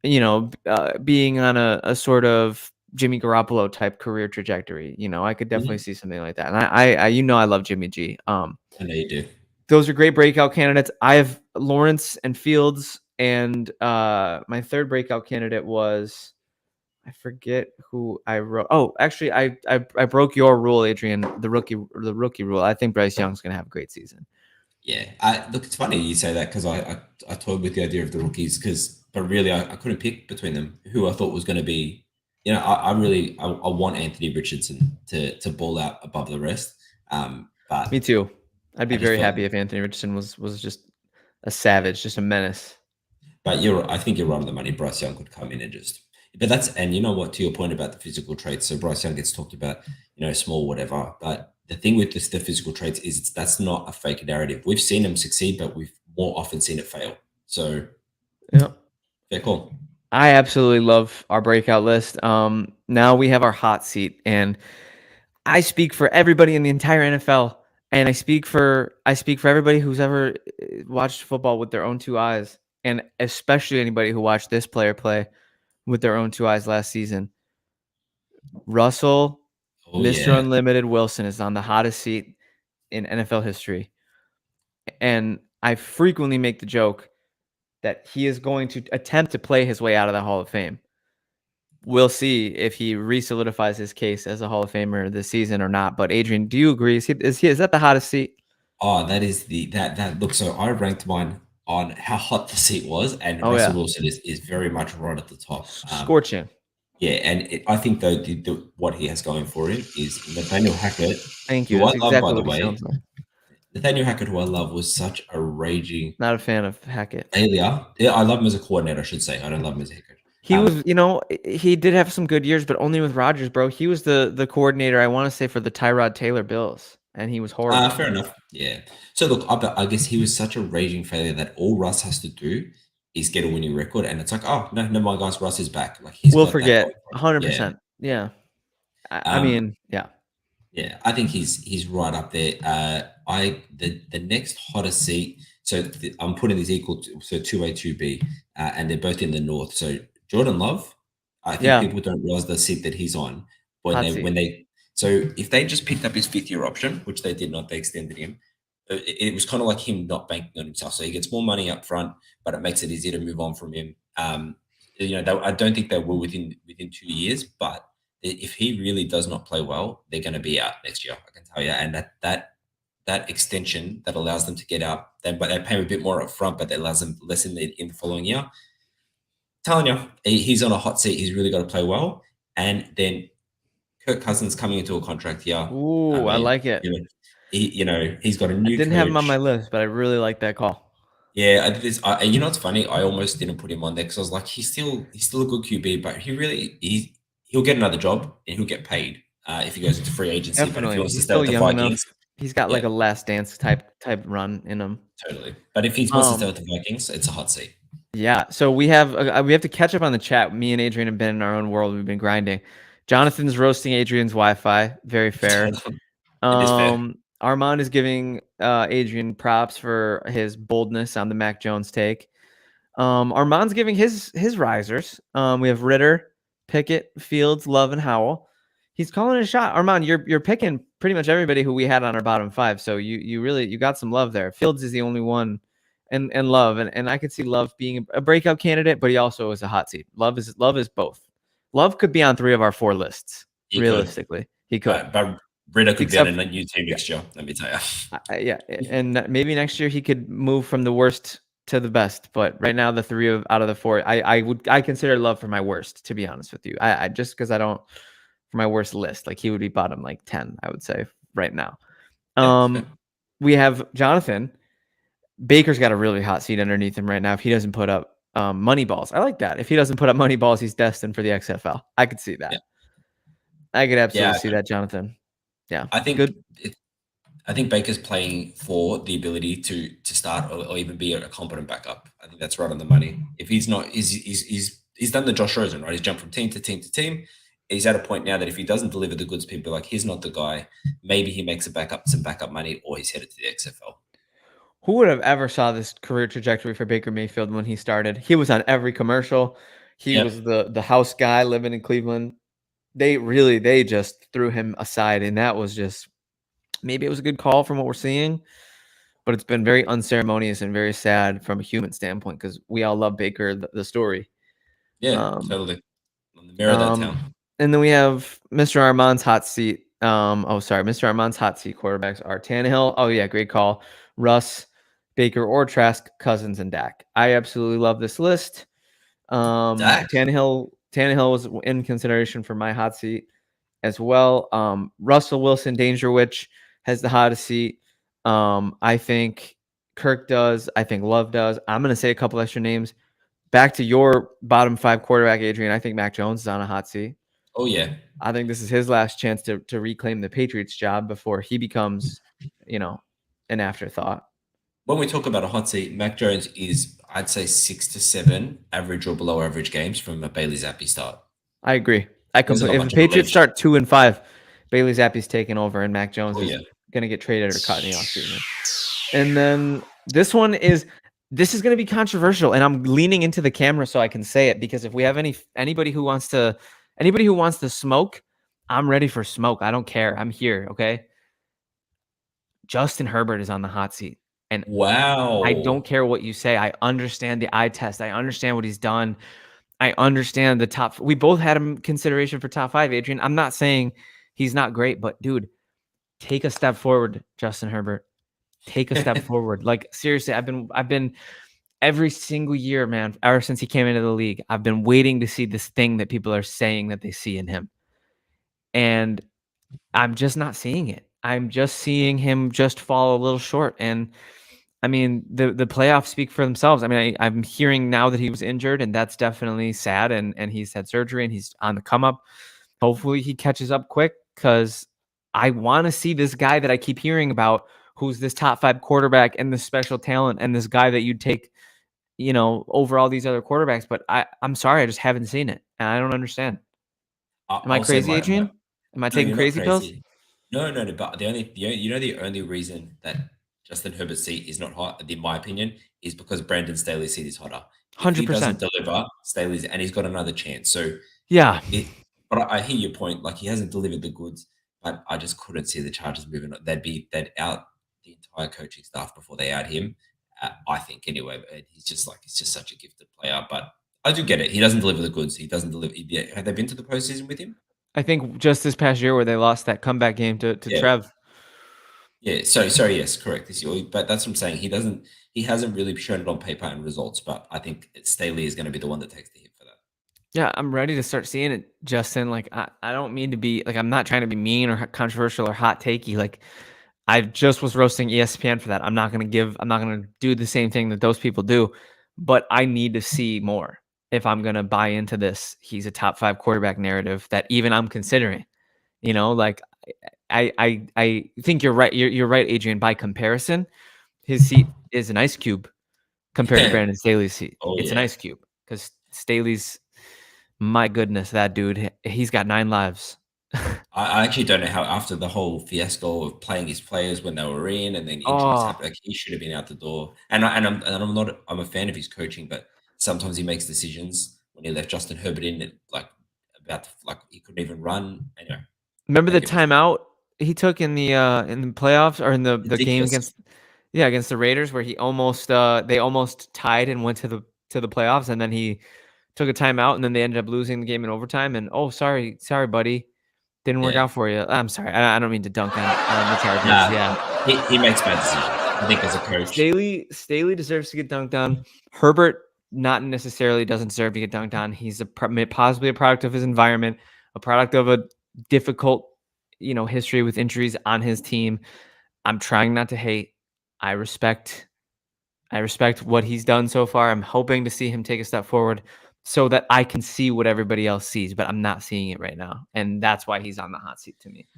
being on a sort of Jimmy Garoppolo type career trajectory. I could definitely see something like that. And I love Jimmy G. I know you do. Those are great breakout candidates. I have Lawrence and Fields, and my third breakout candidate was, I forget who I wrote. Oh, actually, I broke your rule, Adrian. The rookie rule. I think Bryce Young's gonna have a great season. Yeah, look, it's funny you say that because I toyed with the idea of the rookies but really I couldn't pick between them who I thought was going to be. I really I want Anthony Richardson to ball out above the rest. But Me too. I'd be I just very felt, happy if Anthony Richardson was just a savage, just a menace. but I think you're right on the money. Bryce Young could come in and just. But and you know what, to your point about the physical traits. So Bryce Young gets talked about, small, whatever. But the thing with the physical traits is that's not a fake narrative. We've seen him succeed, but we've more often seen it fail. So, yeah, fair call. I absolutely love our breakout list. Now we have our hot seat, and I speak for everybody in the entire NFL, and I speak for everybody who's ever watched football with their own two eyes, and especially anybody who watched this player play with their own two eyes last season. Russell, Oh Mr. yeah. Unlimited Wilson, is on the hottest seat in NFL history. And I frequently make the joke that he is going to attempt to play his way out of the Hall of Fame. We'll see if he re-solidifies his case as a Hall of Famer this season or not. But Adrian, do you agree? Is that the hottest seat? Oh, that is that look. So I ranked mine on how hot the seat was, and Oh Russell yeah, Wilson is very much right at the top. scorching. Yeah, and I think though what he has going for him is Nathaniel Hackett, Thank you. who I That's love by exactly the what he way. sounds like. Nathaniel Hackett, who I love, was such a raging Not a fan of Hackett. failure. Yeah, I love him as a coordinator. I should say I don't love him as a head coach. He was, he did have some good years, but only with Rodgers, bro. He was the coordinator, I want to say, for the Tyrod Taylor Bills, and he was horrible. Fair enough. Yeah. So look, I guess he was such a raging failure that all Russ has to do is get a winning record, and it's like, oh no, never mind, guys, Russ is back. Like We'll got that going forget for him. Yeah. 100%. Yeah. I mean, yeah. Yeah, I think he's right up there. The next hottest seat. So I'm putting these equal to 2A, 2B, and they're both in the north. So Jordan Love, I think people don't realize the seat that he's on so if they just picked up his 5th-year option, which they did not, they extended him. It was kind of like him not banking on himself. So he gets more money up front, but it makes it easier to move on from him. I don't think they will within 2 years, but if he really does not play well, they're going to be out next year. I can tell you, and that extension that allows them to get out, but they pay him a bit more up front, but that allows them less in the following year. Telling you, he's on a hot seat. He's really got to play well, and then Kirk Cousins coming into a contract here. Ooh, I like it. He's got a new. I didn't coach. have him on my list, but I really like that call. Yeah, I did this. It's funny. I almost didn't put him on there because I was like, he's still a good QB, but he'll get another job and he'll get paid if he goes into free agency. Definitely. But if he wants He's to stay still with the young Vikings, enough. He's got like a last dance type run in him. Totally. But if he wants to stay with the Vikings, it's a hot seat. Yeah. So we have to catch up on the chat. Me and Adrian have been in our own world. We've been grinding. Jonathan's roasting Adrian's Wi-Fi. Very fair. It is fair. Armand is giving Adrian props for his boldness on the Mac Jones take. Armand's giving his risers. We have Ritter, Pickett, Fields, Love, and Howell. He's calling a shot. Armand, you're picking pretty much everybody who we had on our bottom 5. So you got some love there. Fields is the only one, and Love, and I could see Love being a breakout candidate, but he also is a hot seat. Love is both. Love could be on 3 of our 4 lists. Realistically, he could. But Britta could be on Except, a new team next year. Let me tell you. yeah, and maybe next year he could move from the worst to the best. But right now, the three out of the four, I consider Love for my worst, to be honest with you. I just because I don't for my worst list, like he would be bottom like 10, I would say right now. Yeah, fair. We have Jonathan. Baker's got a really hot seat underneath him right now. If he doesn't put up money balls, I like that. If he doesn't put up money balls, he's destined for the XFL. I could see that. Yeah. I could absolutely Yeah, see that, Jonathan. Yeah, I think good. I think Baker's playing for the ability to start or even be a competent backup. I think that's right on the money. If he's not, he's done the Josh Rosen, right? He's jumped from team to team to team. He's at a point now that if he doesn't deliver the goods, people are like, he's not the guy. Maybe he makes some backup money, or he's headed to the XFL. Who would have ever saw this career trajectory for Baker Mayfield when he started? He was on every commercial. He Yep. was the house guy living in Cleveland. They just threw him aside, and that was just maybe it was a good call from what we're seeing, but it's been very unceremonious and very sad from a human standpoint because we all love Baker, the story. Yeah, Um, totally. On the mirror of that town. And then we have Mr. Armand's hot seat. Mr. Armand's hot seat quarterbacks are Tannehill. Oh yeah, great call. Russ, Baker, or Trask, Cousins, and Dak. I absolutely love this list. Dak. Tannehill was in consideration for my hot seat as well. Russell Wilson, Dangerwich has the hottest seat. I think Kirk does. I think Love does. I'm going to say a couple extra names. Back to your bottom five quarterback, Adrian. I think Mac Jones is on a hot seat. Oh yeah. I think this is his last chance to reclaim the Patriots job before he becomes, an afterthought. When we talk about a hot seat, Mac Jones is, I'd say, 6 to 7 average or below average games from a Bailey Zappi start. I agree. If the Patriots start 2-5, Bailey Zappi's taking over, and Mac Jones is going to get traded or cut in the offseason. And then this is going to be controversial, and I'm leaning into the camera so I can say it because if we have anybody who wants to smoke, I'm ready for smoke. I don't care. I'm here. Okay. Justin Herbert is on the hot seat. And wow, I don't care what you say. I understand the eye test. I understand what he's done. I understand the top. We both had him consideration for top 5, Adrian. I'm not saying he's not great, but dude, take a step forward, Justin Herbert. Take a step forward. Like seriously, I've been every single year, man, ever since he came into the league, I've been waiting to see this thing that people are saying that they see in him. And I'm just not seeing it. I'm just seeing him just fall a little short. And I mean, the playoffs speak for themselves. I mean, I'm hearing now that he was injured, and that's definitely sad. And he's had surgery, and he's on the come up. Hopefully, he catches up quick because I want to see this guy that I keep hearing about, who's this top 5 quarterback and this special talent, and this guy that you'd take, over all these other quarterbacks. But I'm sorry, I just haven't seen it, and I don't understand. Am I crazy, Adrian? Am I taking crazy pills? No. But the only reason that Justin Herbert's seat is not hot, in my opinion, is because Brandon Staley's seat is hotter. If 100%. he doesn't deliver, Staley's, and he's got another chance. So yeah, but I hear your point. Like he hasn't delivered the goods, but I just couldn't see the Chargers moving. They'd out the entire coaching staff before they out him. I think anyway. He's just such a gifted player. But I do get it. He doesn't deliver the goods. He doesn't deliver. Have they been to the postseason with him? I think just this past year where they lost that comeback game to Trev. Yeah. Sorry. Yes, correct. But that's what I'm saying. He hasn't really shown it on paper and results. But I think Staley is going to be the one that takes the hit for that. Yeah, I'm ready to start seeing it, Justin. Like I don't mean to be like I'm not trying to be mean or controversial or hot takey. Like I just was roasting ESPN for that. I'm not gonna do the same thing that those people do, but I need to see more if I'm gonna buy into this. He's a top 5 quarterback narrative that even I'm considering. Like I think you're right. You're right, Adrian. By comparison, his seat is an ice cube compared to Brandon Staley's seat. It's an ice cube because Staley's. My goodness, that dude, he's got 9 lives. I actually don't know how after the whole fiasco of playing his players when they were in and then injuries happened, like he should have been out the door. And I'm a fan of his coaching, but sometimes he makes decisions when he left Justin Herbert in he couldn't even run. Anyway, remember the timeout he took in the playoffs or in the game against the Raiders where he almost they almost tied and went to the playoffs, and then he took a timeout, and then they ended up losing the game in overtime. And sorry, buddy, Didn't work Yeah. out for you. I'm sorry. I don't mean to dunk on the Chargers. Nah, Yeah. he makes bad decisions. I think as a coach. Staley deserves to get dunked on. Herbert not necessarily doesn't deserve to get dunked on. He's possibly a product of his environment, a product of a difficult, history with injuries on his team. I'm trying not to hate. I respect what he's done so far. I'm hoping to see him take a step forward so that I can see what everybody else sees, but I'm not seeing it right now. And that's why he's on the hot seat to me.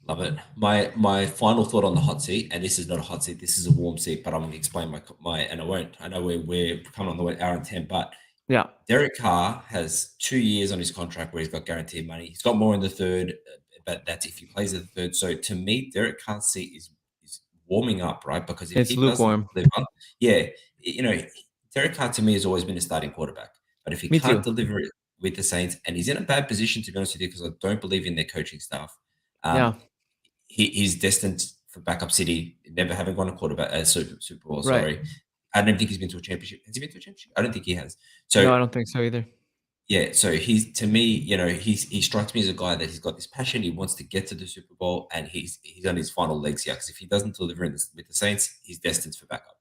Love it. My final thought on the hot seat, and this is not a hot seat, this is a warm seat, but I'm going to explain my and I won't. I know we're coming on the hour and 10, but Yeah, Derek Carr has 2 years on his contract where he's got guaranteed money. He's got more in the third, but that's if he plays in the third. So to me, Derek Carr's seat is warming up, right? Because if it's he doesn't lukewarm. deliver, yeah, Derek Carr to me has always been a starting quarterback. But if he Me can't too. deliver it with the Saints, and he's in a bad position to be honest with you, because I don't believe in their coaching staff. Yeah, He's destined for backup city, never having won a quarterback Super Bowl. right. Sorry, I don't think he's been to a championship. Has he been to a championship? I don't think he has. So No, I don't think so either. yeah, so he's to me, he strikes me as a guy that he's got this passion. He wants to get to the Super Bowl, and he's on his final legs here. Because if he doesn't deliver with the Saints, he's destined for backup.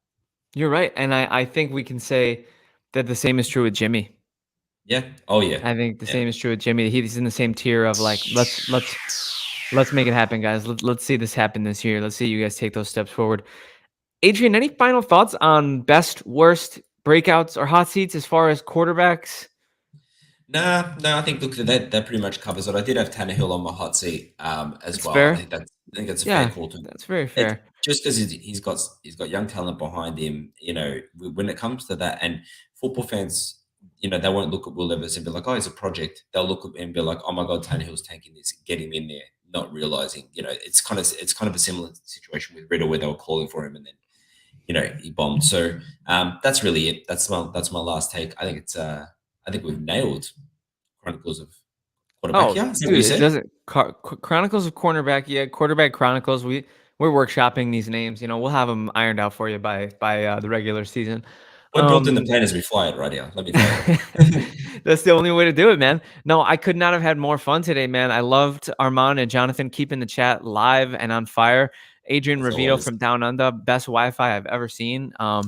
You're right. And I think we can say that the same is true with Jimmy. Yeah. Oh yeah. I think the Yeah. same is true with Jimmy. He's in the same tier of like, let's make it happen, guys. Let's see this happen this year. Let's see you guys take those steps forward. Adrian, any final thoughts on best, worst breakouts or hot seats as far as quarterbacks? No, I think look that pretty much covers it. I did have Tannehill on my hot seat as That's well. I fair. think that's a fair Yeah, call to. that's very It, fair. just because he's got young talent behind him, when it comes to that, and football fans, they won't look at Will Levis and be like, oh, he's a project. They'll look at him and be like, oh my god, Tannehill's tanking this, get him in there, not realizing, it's kind of a similar situation with Riddle where they were calling for him and then, he bombed. So that's really it. That's my last take. I think I think we've nailed Chronicles of Quarterback. Oh, Yeah, is that what you dude, it said? doesn't. Chronicles of Cornerback, yeah, Quarterback Chronicles. We're workshopping these names. We'll have them ironed out for you by the regular season. We're building the plane as we fly it right here. Let me tell you. That's the only way to do it, man. No, I could not have had more fun today, man. I loved Armand and Jonathan keeping the chat live and on fire. Adrian As Rovito always. from Down Under, best Wi-Fi I've ever seen. I'm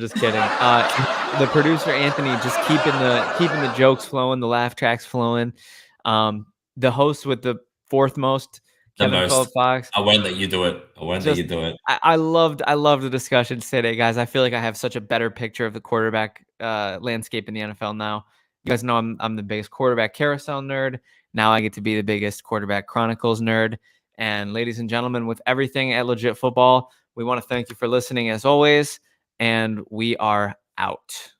just kidding. The producer Anthony just keeping the jokes flowing, the laugh tracks flowing. The host with the fourth most, Kevin Phillip Fox. I won't let you do it. I loved the discussions today, guys. I feel like I have such a better picture of the quarterback landscape in the NFL now. You guys know I'm the biggest quarterback carousel nerd. Now I get to be the biggest quarterback chronicles nerd. And ladies and gentlemen, with everything at Legit Football, we want to thank you for listening as always. And we are out.